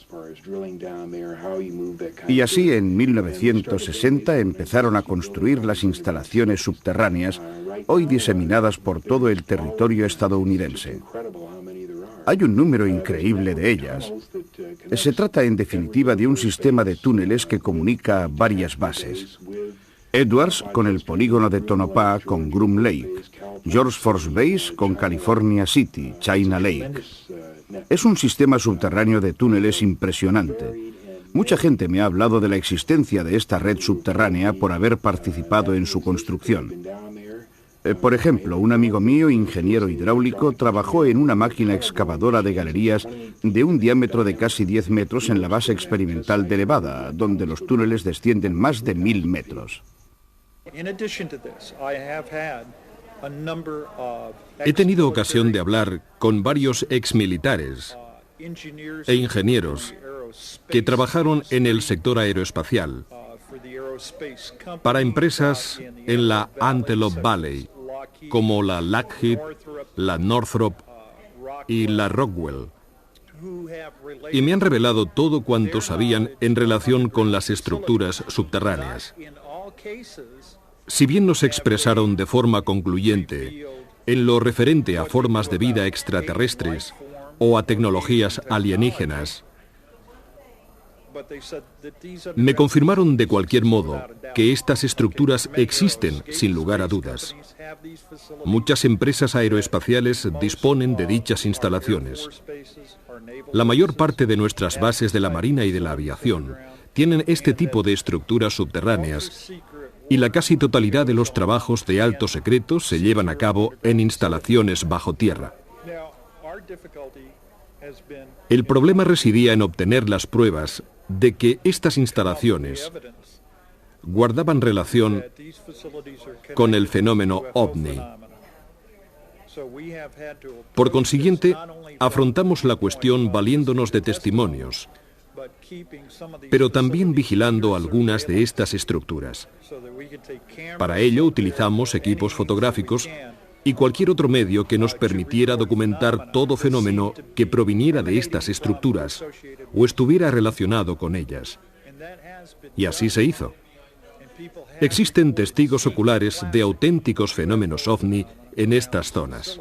Y así en 1960 empezaron a construir las instalaciones subterráneas, hoy diseminadas por todo el territorio estadounidense. Hay un número increíble de ellas. Se trata en definitiva de un sistema de túneles que comunica varias bases. Edwards con el polígono de Tonopah con Groom Lake, George Force Base con California City, China Lake. Es un sistema subterráneo de túneles impresionante. Mucha gente me ha hablado de la existencia de esta red subterránea por haber participado en su construcción. Por ejemplo, un amigo mío, ingeniero hidráulico, trabajó en una máquina excavadora de galerías de un diámetro de casi 10 metros en la base experimental de Nevada, donde los túneles descienden más de 1000 metros. He tenido ocasión de hablar con varios exmilitares e ingenieros que trabajaron en el sector aeroespacial para empresas en la Antelope Valley, como la Lockheed, la Northrop y la Rockwell, y me han revelado todo cuanto sabían en relación con las estructuras subterráneas. Si bien no se expresaron de forma concluyente en lo referente a formas de vida extraterrestres o a tecnologías alienígenas, me confirmaron de cualquier modo que estas estructuras existen sin lugar a dudas. Muchas empresas aeroespaciales disponen de dichas instalaciones. La mayor parte de nuestras bases de la Marina y de la aviación tienen este tipo de estructuras subterráneas, y la casi totalidad de los trabajos de alto secreto se llevan a cabo en instalaciones bajo tierra. El problema residía en obtener las pruebas de que estas instalaciones guardaban relación con el fenómeno OVNI. Por consiguiente, afrontamos la cuestión valiéndonos de testimonios, pero también vigilando algunas de estas estructuras. Para ello utilizamos equipos fotográficos y cualquier otro medio que nos permitiera documentar todo fenómeno que proviniera de estas estructuras o estuviera relacionado con ellas. Y así se hizo. Existen testigos oculares de auténticos fenómenos OVNI en estas zonas.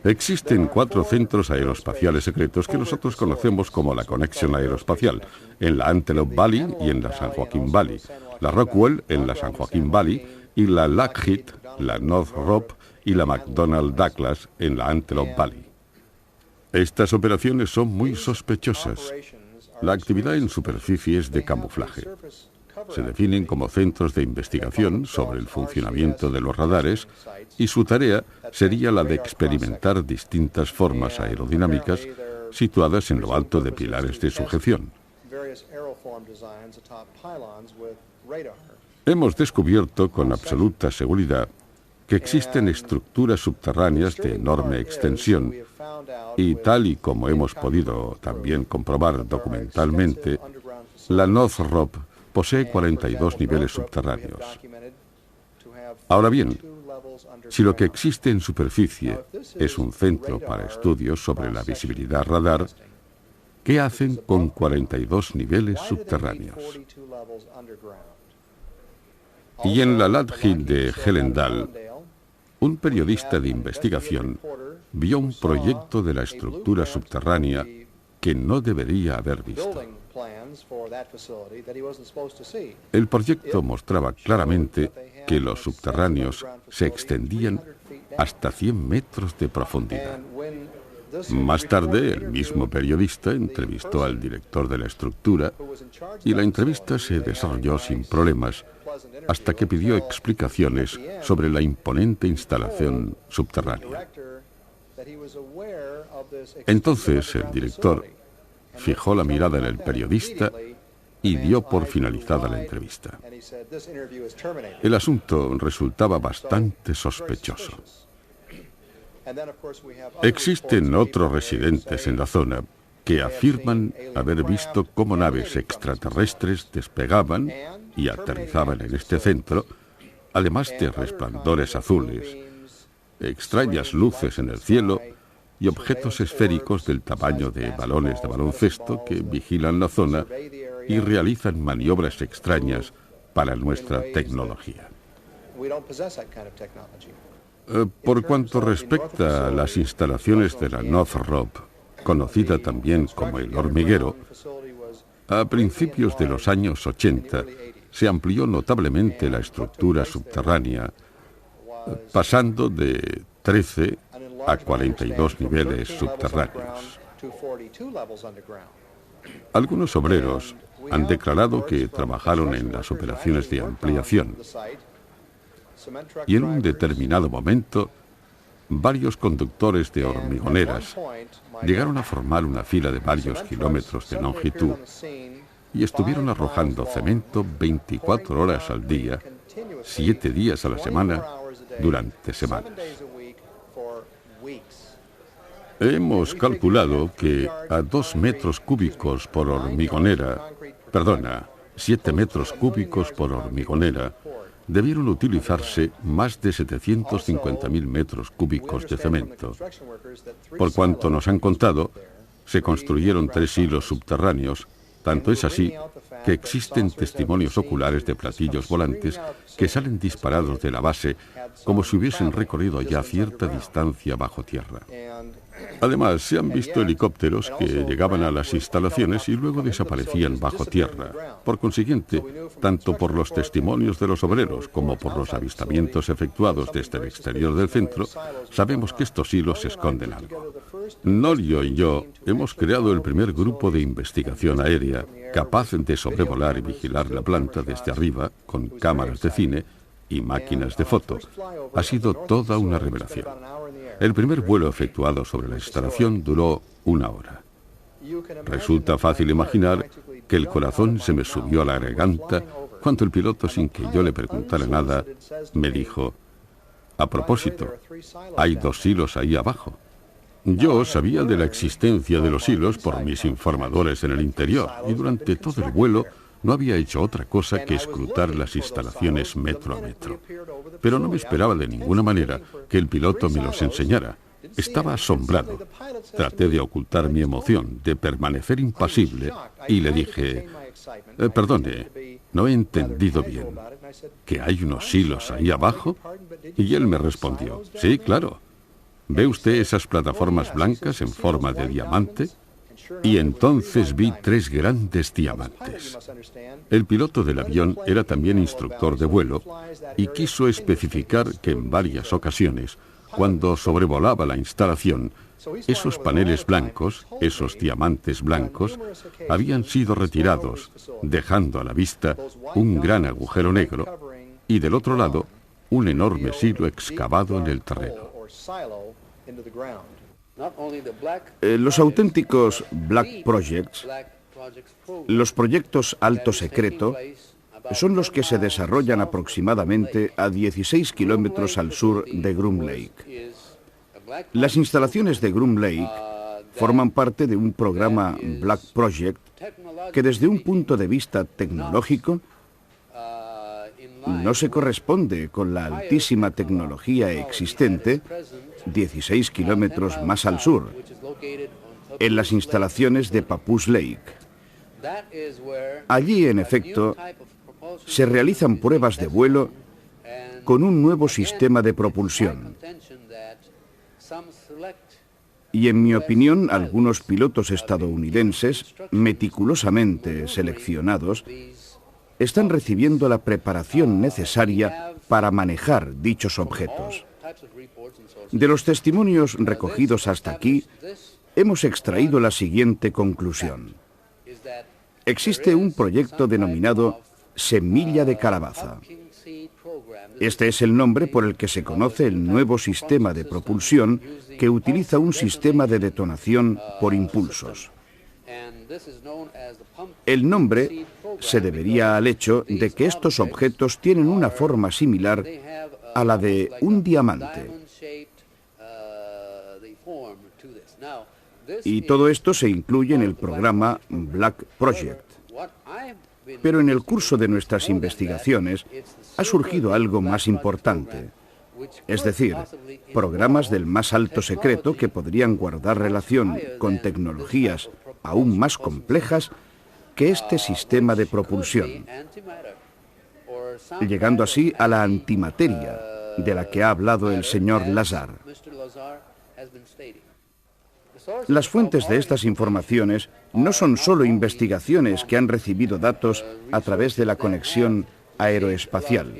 Existen 4 centros aeroespaciales secretos que nosotros conocemos como la Conexión Aeroespacial, en la Antelope Valley y en la San Joaquín Valley, la Rockwell en la San Joaquín Valley y la Lockheed, la Northrop y la McDonnell Douglas en la Antelope Valley. Estas operaciones son muy sospechosas. La actividad en superficie es de camuflaje. Se definen como centros de investigación sobre el funcionamiento de los radares y su tarea sería la de experimentar distintas formas aerodinámicas situadas en lo alto de pilares de sujeción. Hemos descubierto con absoluta seguridad que existen estructuras subterráneas de enorme extensión y, tal y como hemos podido también comprobar documentalmente, la Northrop posee 42 niveles subterráneos. Ahora bien, si lo que existe en superficie es un centro para estudios sobre la visibilidad radar, ¿qué hacen con 42 niveles subterráneos? Y en la Lockheed de Hellendale, un periodista de investigación vio un proyecto de la estructura subterránea que no debería haber visto. El proyecto mostraba claramente que los subterráneos se extendían hasta 100 metros de profundidad. Más tarde, el mismo periodista entrevistó al director de la estructura y la entrevista se desarrolló sin problemas hasta que pidió explicaciones sobre la imponente instalación subterránea. Entonces el director fijó la mirada en el periodista y dio por finalizada la entrevista. El asunto resultaba bastante sospechoso. Existen otros residentes en la zona que afirman haber visto cómo naves extraterrestres despegaban y aterrizaban en este centro, además de resplandores azules, extrañas luces en el cielo y objetos esféricos del tamaño de balones de baloncesto que vigilan la zona y realizan maniobras extrañas para nuestra tecnología. Por cuanto respecta a las instalaciones de la Northrop, conocida también como el hormiguero, a principios de los años 80 se amplió notablemente la estructura subterránea, pasando de 13 a 42 niveles subterráneos. Algunos obreros han declarado que trabajaron en las operaciones de ampliación y en un determinado momento varios conductores de hormigoneras llegaron a formar una fila de varios kilómetros de longitud y estuvieron arrojando cemento 24 horas al día, 7 días a la semana, durante semanas. Hemos calculado que a 2 metros cúbicos por hormigonera, 7 metros cúbicos por hormigonera, debieron utilizarse más de 750.000 metros cúbicos de cemento. Por cuanto nos han contado, se construyeron 3 hilos subterráneos. Tanto es así que existen testimonios oculares de platillos volantes que salen disparados de la base como si hubiesen recorrido ya cierta distancia bajo tierra. Además, se han visto helicópteros que llegaban a las instalaciones y luego desaparecían bajo tierra. Por consiguiente, tanto por los testimonios de los obreros como por los avistamientos efectuados desde el exterior del centro, sabemos que estos hilos esconden algo. Norio y yo hemos creado el primer grupo de investigación aérea capaz de sobrevolar y vigilar la planta desde arriba con cámaras de cine y máquinas de foto. Ha sido toda una revelación. El primer vuelo efectuado sobre la instalación duró 1 hora. Resulta fácil imaginar que el corazón se me subió a la garganta cuando el piloto, sin que yo le preguntara nada, me dijo: a propósito, hay 2 hilos ahí abajo. Yo sabía de la existencia de los hilos por mis informadores en el interior y durante todo el vuelo no había hecho otra cosa que escrutar las instalaciones metro a metro. Pero no me esperaba de ninguna manera que el piloto me los enseñara. Estaba asombrado. Traté de ocultar mi emoción, de permanecer impasible, y le dije: perdone, no he entendido bien. ¿Que hay unos hilos ahí abajo? Y él me respondió: sí, claro. ¿Ve usted esas plataformas blancas en forma de diamante? Y entonces vi 3 grandes diamantes. El piloto del avión era también instructor de vuelo y quiso especificar que en varias ocasiones, cuando sobrevolaba la instalación, esos paneles blancos, esos diamantes blancos, habían sido retirados, dejando a la vista un gran agujero negro y del otro lado un enorme silo excavado en el terreno. Los auténticos Black Projects, los proyectos alto secreto, son los que se desarrollan aproximadamente a 16 kilómetros al sur de Groom Lake. Las instalaciones de Groom Lake forman parte de un programa Black Project que desde un punto de vista tecnológico no se corresponde con la altísima tecnología existente 16 kilómetros más al sur, en las instalaciones de Papoose Lake. Allí, en efecto, se realizan pruebas de vuelo con un nuevo sistema de propulsión. Y en mi opinión, algunos pilotos estadounidenses, meticulosamente seleccionados, están recibiendo la preparación necesaria para manejar dichos objetos. De los testimonios recogidos hasta aquí, hemos extraído la siguiente conclusión. Existe un proyecto denominado Semilla de Calabaza. Este es el nombre por el que se conoce el nuevo sistema de propulsión que utiliza un sistema de detonación por impulsos. El nombre se debería al hecho de que estos objetos tienen una forma similar a la de un diamante. Y todo esto se incluye en el programa Black Project. Pero en el curso de nuestras investigaciones ha surgido algo más importante. Es decir, programas del más alto secreto que podrían guardar relación con tecnologías aún más complejas que este sistema de propulsión, llegando así a la antimateria de la que ha hablado el señor Lazar. Las fuentes de estas informaciones no son solo investigaciones que han recibido datos a través de la conexión aeroespacial.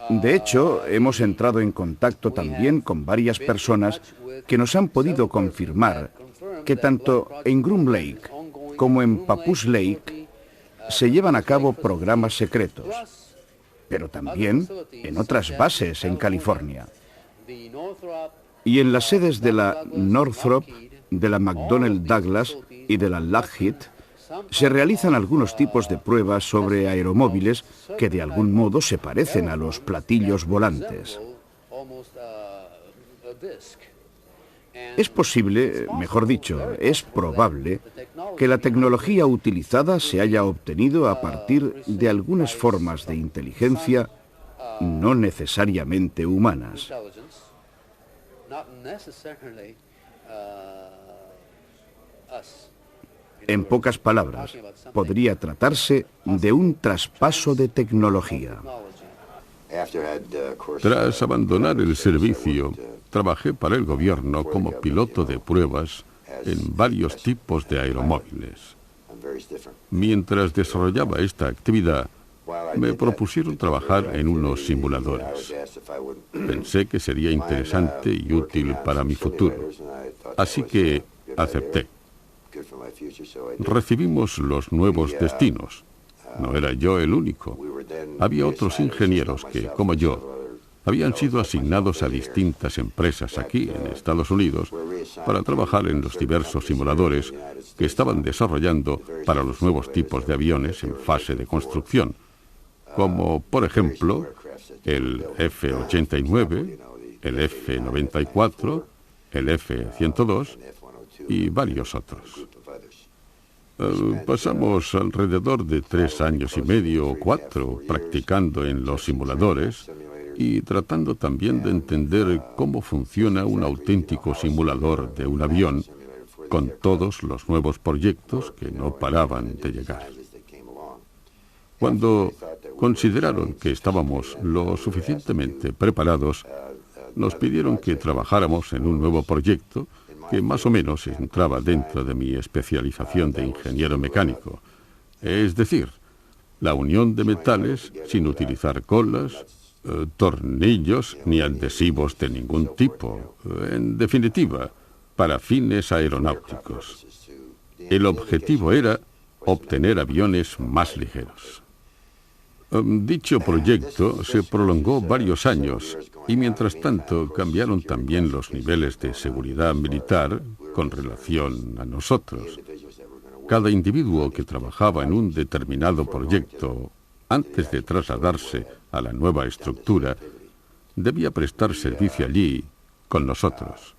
De hecho, hemos entrado en contacto también con varias personas que nos han podido confirmar que tanto en Groom Lake como en Papoose Lake se llevan a cabo programas secretos, pero también en otras bases en California. Y en las sedes de la Northrop, de la McDonnell Douglas y de la Lockheed se realizan algunos tipos de pruebas sobre aeromóviles que de algún modo se parecen a los platillos volantes. Es posible, mejor dicho, es probable que la tecnología utilizada se haya obtenido a partir de algunas formas de inteligencia no necesariamente humanas. En pocas palabras, podría tratarse de un traspaso de tecnología. Tras abandonar el servicio, trabajé para el gobierno como piloto de pruebas en varios tipos de aeromóviles. Mientras desarrollaba esta actividad, me propusieron trabajar en unos simuladores. Pensé que sería interesante y útil para mi futuro, así que acepté. Recibimos los nuevos destinos. No era yo el único. Había otros ingenieros que, como yo, habían sido asignados a distintas empresas aquí en Estados Unidos para trabajar en los diversos simuladores que estaban desarrollando para los nuevos tipos de aviones en fase de construcción, como por ejemplo el F-89, el F-94, el F-102 y varios otros. Pasamos alrededor de 3 años y medio o 4 practicando en los simuladores y tratando también de entender cómo funciona un auténtico simulador de un avión con todos los nuevos proyectos que no paraban de llegar. Cuando consideraron que estábamos lo suficientemente preparados, nos pidieron que trabajáramos en un nuevo proyecto que más o menos entraba dentro de mi especialización de ingeniero mecánico. Es decir, la unión de metales sin utilizar colas, tornillos ni adhesivos de ningún tipo. En definitiva, para fines aeronáuticos. El objetivo era obtener aviones más ligeros. Dicho proyecto se prolongó varios años y mientras tanto cambiaron también los niveles de seguridad militar con relación a nosotros. Cada individuo que trabajaba en un determinado proyecto, antes de trasladarse a la nueva estructura, debía prestar servicio allí con nosotros.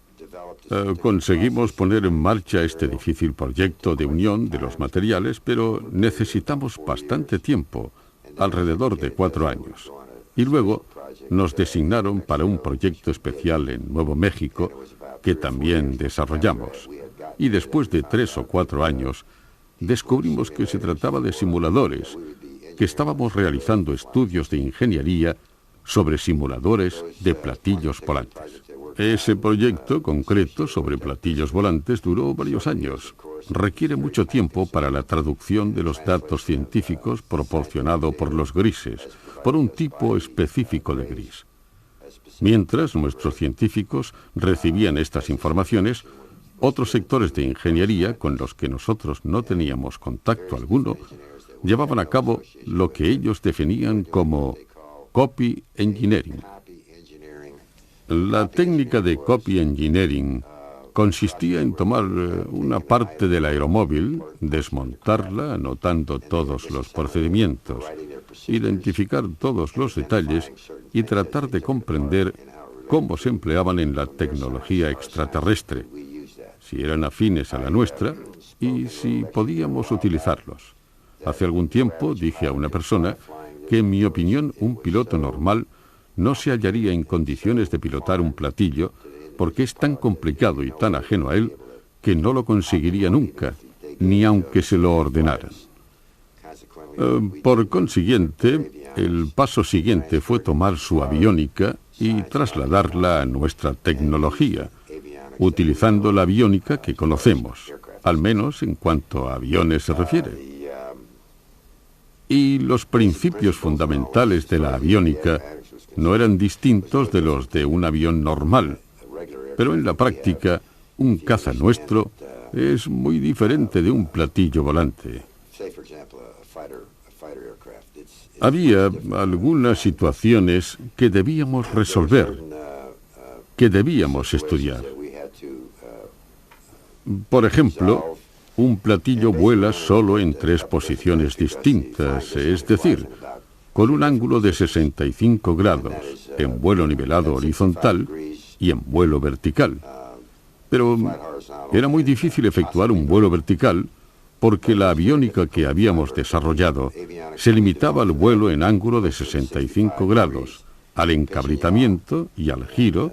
Conseguimos poner en marcha este difícil proyecto de unión de los materiales, pero necesitamos bastante tiempo, alrededor de 4 años. Y luego nos designaron para un proyecto especial en Nuevo México que también desarrollamos. Y después de 3 o 4 años, descubrimos que se trataba de simuladores, que estábamos realizando estudios de ingeniería sobre simuladores de platillos volantes. Ese proyecto concreto sobre platillos volantes duró varios años. Requiere mucho tiempo para la traducción de los datos científicos proporcionado por los grises, por un tipo específico de gris. Mientras nuestros científicos recibían estas informaciones, otros sectores de ingeniería con los que nosotros no teníamos contacto alguno llevaban a cabo lo que ellos definían como copy engineering. La técnica de copy engineering consistía en tomar una parte del aeromóvil, desmontarla, anotando todos los procedimientos, identificar todos los detalles y tratar de comprender cómo se empleaban en la tecnología extraterrestre, si eran afines a la nuestra y si podíamos utilizarlos. Hace algún tiempo dije a una persona que, en mi opinión, un piloto normal no se hallaría en condiciones de pilotar un platillo porque es tan complicado y tan ajeno a él que no lo conseguiría nunca, ni aunque se lo ordenaran. Por consiguiente, el paso siguiente fue tomar su aviónica y trasladarla a nuestra tecnología, utilizando la aviónica que conocemos, al menos en cuanto a aviones se refiere. Y los principios fundamentales de la aviónica no eran distintos de los de un avión normal, pero en la práctica, un caza nuestro es muy diferente de un platillo volante. Había algunas situaciones que debíamos resolver, que debíamos estudiar. Por ejemplo, un platillo vuela solo en 3 posiciones distintas, es decir, con un ángulo de 65 grados, en vuelo nivelado horizontal y en vuelo vertical. Pero era muy difícil efectuar un vuelo vertical porque la aviónica que habíamos desarrollado se limitaba al vuelo en ángulo de 65 grados, al encabritamiento y al giro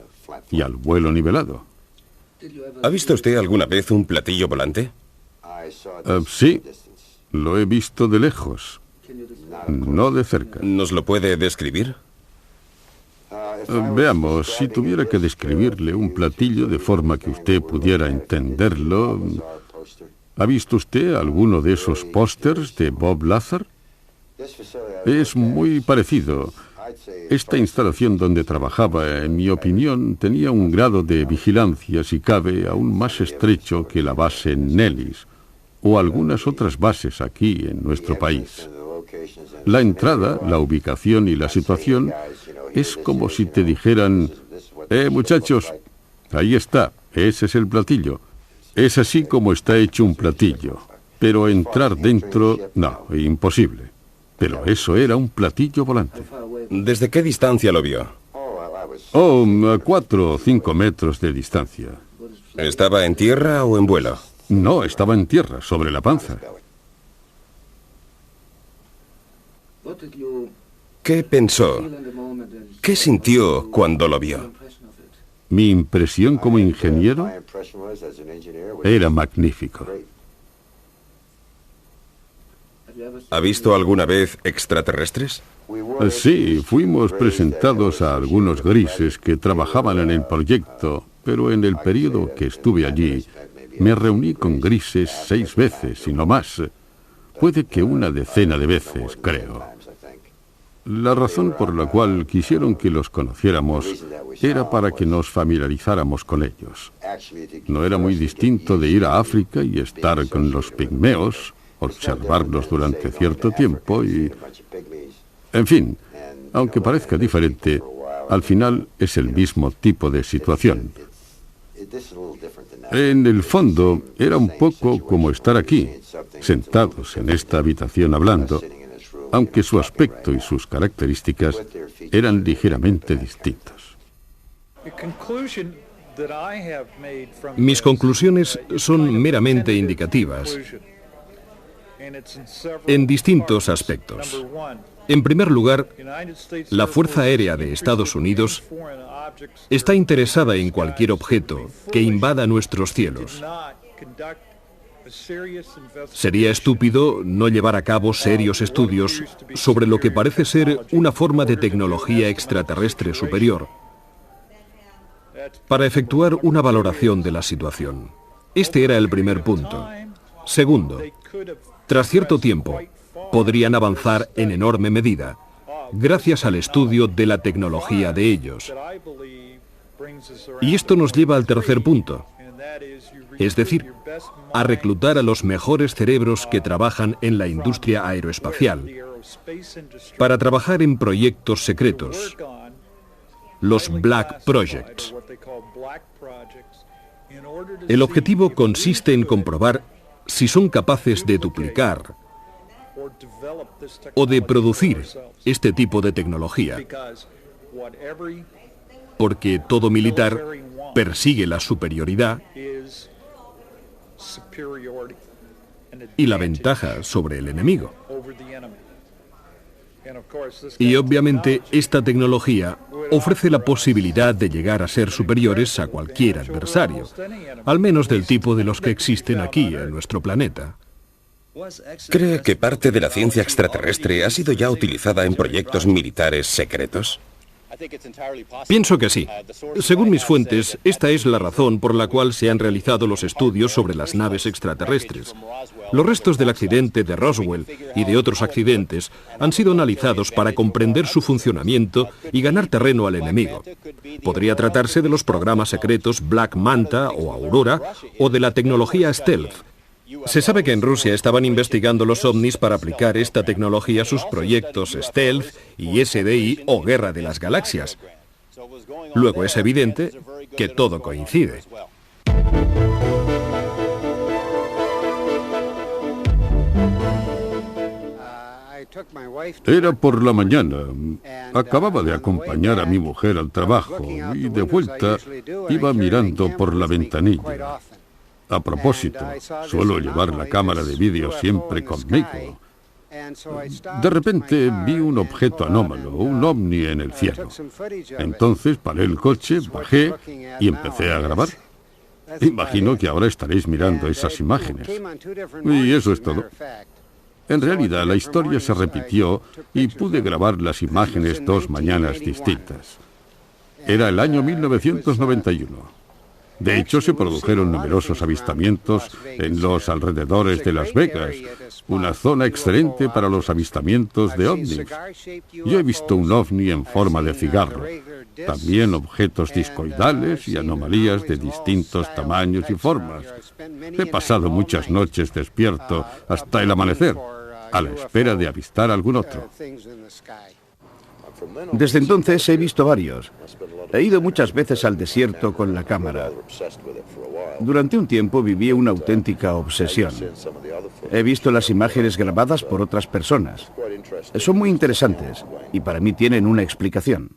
y al vuelo nivelado. ¿Ha visto usted alguna vez un platillo volante? Sí, lo he visto de lejos, no de cerca. ¿Nos lo puede describir? Veamos, si tuviera que describirle un platillo de forma que usted pudiera entenderlo. ¿Ha visto usted alguno de esos pósters de Bob Lazar? Es muy parecido. Esta instalación donde trabajaba, en mi opinión, tenía un grado de vigilancia, si cabe, aún más estrecho que la base Nellis o algunas otras bases aquí en nuestro país. La entrada, la ubicación y la situación es como si te dijeran: muchachos, ahí está, ese es el platillo. Es así como está hecho un platillo. Pero entrar dentro, no, imposible. Pero eso era un platillo volante. ¿Desde qué distancia lo vio? A 4 o 5 metros de distancia. ¿Estaba en tierra o en vuelo? No, estaba en tierra, sobre la panza. ¿Qué pensó? ¿Qué sintió cuando lo vio? Mi impresión como ingeniero era magnífico. ¿Ha visto alguna vez extraterrestres? Sí, fuimos presentados a algunos grises que trabajaban en el proyecto, pero en el periodo que estuve allí, me reuní con grises 6 veces y no más. Puede que una decena de veces, creo. La razón por la cual quisieron que los conociéramos era para que nos familiarizáramos con ellos. No era muy distinto de ir a África y estar con los pigmeos, observarlos durante cierto tiempo y... En fin, aunque parezca diferente, al final es el mismo tipo de situación. En el fondo, era un poco como estar aquí, sentados en esta habitación hablando, aunque su aspecto y sus características eran ligeramente distintos. Mis conclusiones son meramente indicativas en distintos aspectos. En primer lugar, la Fuerza Aérea de Estados Unidos está interesada en cualquier objeto que invada nuestros cielos. Sería estúpido no llevar a cabo serios estudios sobre lo que parece ser una forma de tecnología extraterrestre superior, para efectuar una valoración de la situación. Este era el primer punto. Segundo, tras cierto tiempo, podrían avanzar en enorme medida, gracias al estudio de la tecnología de ellos. Y esto nos lleva al tercer punto. Es decir, a reclutar a los mejores cerebros que trabajan en la industria aeroespacial para trabajar en proyectos secretos, los Black Projects. El objetivo consiste en comprobar si son capaces de duplicar o de producir este tipo de tecnología, porque todo militar persigue la superioridad y la ventaja sobre el enemigo. Y obviamente esta tecnología ofrece la posibilidad de llegar a ser superiores a cualquier adversario, al menos del tipo de los que existen aquí en nuestro planeta. ¿Cree que parte de la ciencia extraterrestre ha sido ya utilizada en proyectos militares secretos? Pienso que sí. Según mis fuentes, esta es la razón por la cual se han realizado los estudios sobre las naves extraterrestres. Los restos del accidente de Roswell y de otros accidentes han sido analizados para comprender su funcionamiento y ganar terreno al enemigo. Podría tratarse de los programas secretos Black Manta o Aurora o de la tecnología Stealth. Se sabe que en Rusia estaban investigando los ovnis para aplicar esta tecnología a sus proyectos Stealth y SDI o Guerra de las Galaxias. Luego es evidente que todo coincide. Era por la mañana. Acababa de acompañar a mi mujer al trabajo y de vuelta iba mirando por la ventanilla. A propósito, suelo llevar la cámara de vídeo siempre conmigo. De repente vi un objeto anómalo, un ovni en el cielo. Entonces paré el coche, bajé y empecé a grabar. Imagino que ahora estaréis mirando esas imágenes. Y eso es todo. En realidad, la historia se repitió y pude grabar las imágenes 2 mañanas distintas. Era el año 1991. De hecho, se produjeron numerosos avistamientos en los alrededores de Las Vegas, una zona excelente para los avistamientos de ovnis. Yo he visto un ovni en forma de cigarro, también objetos discoidales y anomalías de distintos tamaños y formas. He pasado muchas noches despierto hasta el amanecer, a la espera de avistar algún otro. Desde entonces he visto varios. He ido muchas veces al desierto con la cámara. Durante un tiempo viví una auténtica obsesión. He visto las imágenes grabadas por otras personas. Son muy interesantes y para mí tienen una explicación.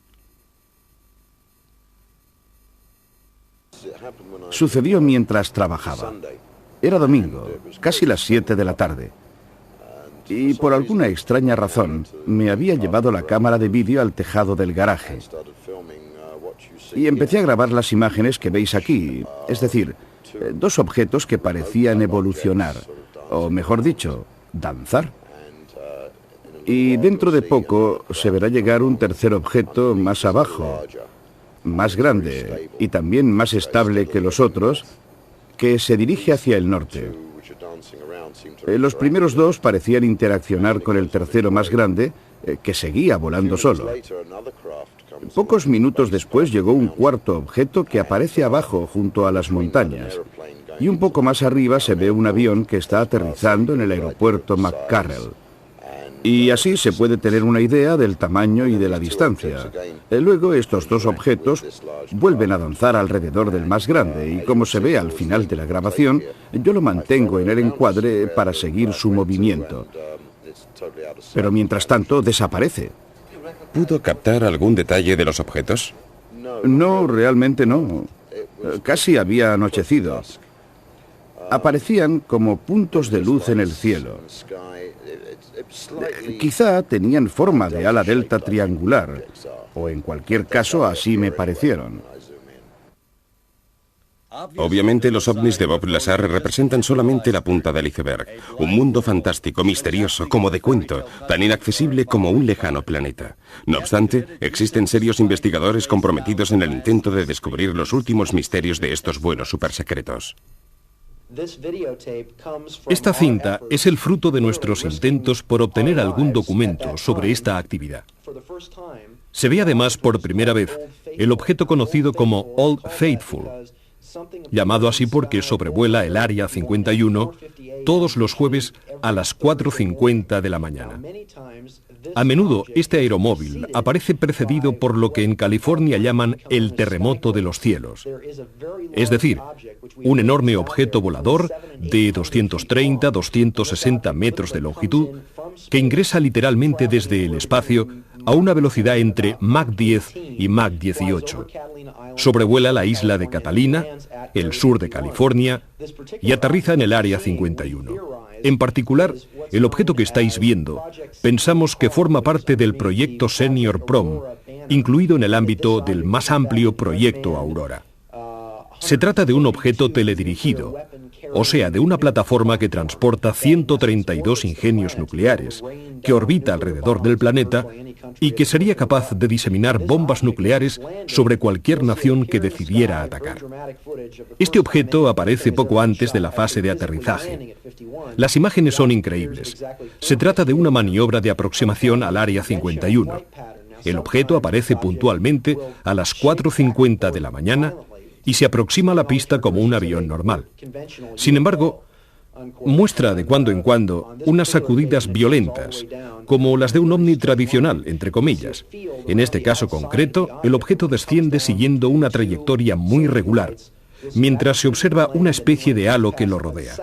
Sucedió mientras trabajaba. Era domingo, casi las 7 de la tarde. Y por alguna extraña razón, me había llevado la cámara de vídeo al tejado del garaje. Y empecé a grabar las imágenes que veis aquí, es decir, 2 objetos que parecían evolucionar, o mejor dicho, danzar. Y dentro de poco se verá llegar un tercer objeto más abajo, más grande y también más estable que los otros, que se dirige hacia el norte. Los primeros 2 parecían interaccionar con el tercero más grande, que seguía volando solo. Pocos minutos después llegó un cuarto objeto que aparece abajo junto a las montañas. Y un poco más arriba se ve un avión que está aterrizando en el aeropuerto McCarrell. Y así se puede tener una idea del tamaño y de la distancia. Luego estos 2 objetos vuelven a danzar alrededor del más grande y como se ve al final de la grabación, yo lo mantengo en el encuadre para seguir su movimiento. Pero mientras tanto desaparece. ¿Pudo captar algún detalle de los objetos? No, realmente no. Casi había anochecido. Aparecían como puntos de luz en el cielo. Quizá tenían forma de ala delta triangular, o en cualquier caso así me parecieron. Obviamente los ovnis de Bob Lazar representan solamente la punta del iceberg, un mundo fantástico, misterioso, como de cuento, tan inaccesible como un lejano planeta. No obstante, existen serios investigadores comprometidos en el intento de descubrir los últimos misterios de estos vuelos supersecretos. Esta cinta es el fruto de nuestros intentos por obtener algún documento sobre esta actividad. Se ve además por primera vez el objeto conocido como Old Faithful, llamado así porque sobrevuela el Área 51 todos los jueves a las 4:50 de la mañana. A menudo este aeromóvil aparece precedido por lo que en California llaman el terremoto de los cielos. Es decir, un enorme objeto volador de 230-260 metros de longitud que ingresa literalmente desde el espacio a una velocidad entre Mach 10 y Mach 18. Sobrevuela la isla de Catalina, el sur de California, y aterriza en el Área 51. En particular, el objeto que estáis viendo, pensamos que forma parte del proyecto Senior Prom, incluido en el ámbito del más amplio proyecto Aurora. Se trata de un objeto teledirigido, o sea, de una plataforma que transporta 132 ingenios nucleares, que orbita alrededor del planeta y que sería capaz de diseminar bombas nucleares sobre cualquier nación que decidiera atacar. Este objeto aparece poco antes de la fase de aterrizaje. Las imágenes son increíbles. Se trata de una maniobra de aproximación al Área 51. El objeto aparece puntualmente a las 4:50 de la mañana y se aproxima a la pista como un avión normal. Sin embargo, muestra de cuando en cuando unas sacudidas violentas, como las de un ovni tradicional, entre comillas. En este caso concreto, el objeto desciende siguiendo una trayectoria muy regular, mientras se observa una especie de halo que lo rodea.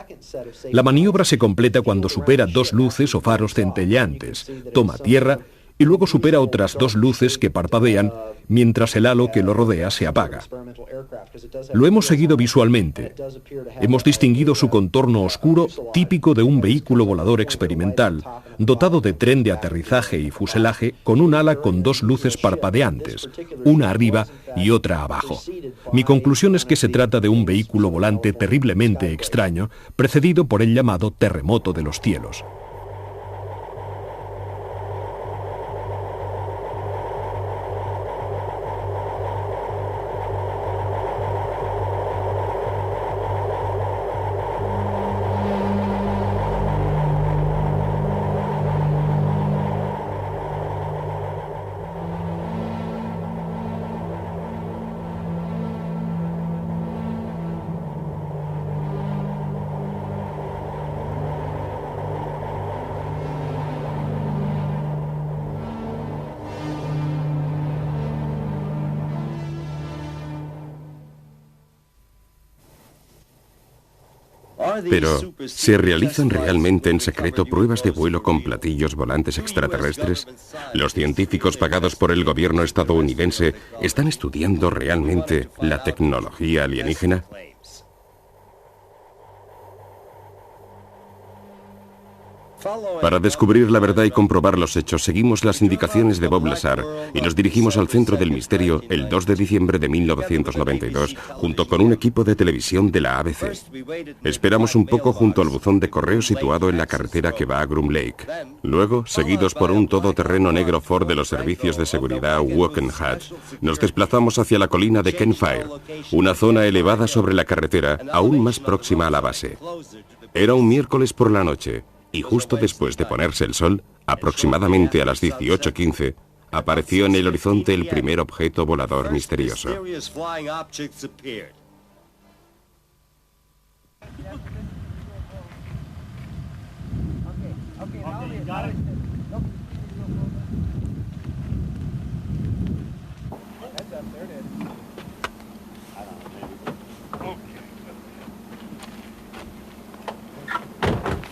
La maniobra se completa cuando supera 2 luces o faros centelleantes, toma tierra y luego supera otras 2 luces que parpadean mientras el halo que lo rodea se apaga. Lo hemos seguido visualmente. Hemos distinguido su contorno oscuro típico de un vehículo volador experimental, dotado de tren de aterrizaje y fuselaje con un ala con 2 luces parpadeantes, una arriba y otra abajo. Mi conclusión es que se trata de un vehículo volante terriblemente extraño, precedido por el llamado terremoto de los cielos. Pero, ¿se realizan realmente en secreto pruebas de vuelo con platillos volantes extraterrestres? ¿Los científicos pagados por el gobierno estadounidense están estudiando realmente la tecnología alienígena? Para descubrir la verdad y comprobar los hechos, seguimos las indicaciones de Bob Lazar y nos dirigimos al centro del misterio el 2 de diciembre de 1992, junto con un equipo de televisión de la ABC. Esperamos un poco junto al buzón de correo situado en la carretera que va a Groom Lake. Luego, seguidos por un todoterreno negro Ford de los servicios de seguridad Wokenhat, nos desplazamos hacia la colina de Campfire, una zona elevada sobre la carretera, aún más próxima a la base. Era un miércoles por la noche, y justo después de ponerse el sol, aproximadamente a las 18:15, apareció en el horizonte el primer objeto volador misterioso.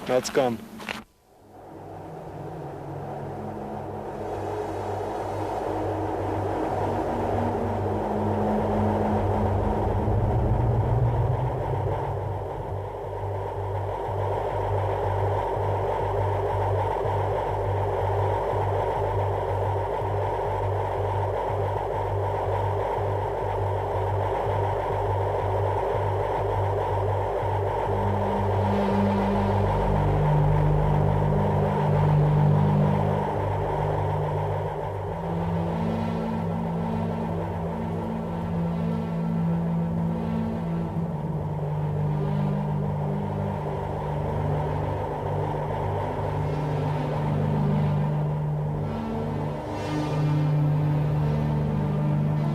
Let's go.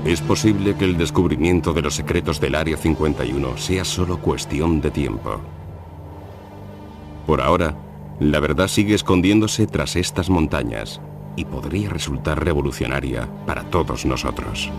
Es posible que el descubrimiento de los secretos del Área 51 sea solo cuestión de tiempo. Por ahora, la verdad sigue escondiéndose tras estas montañas y podría resultar revolucionaria para todos nosotros.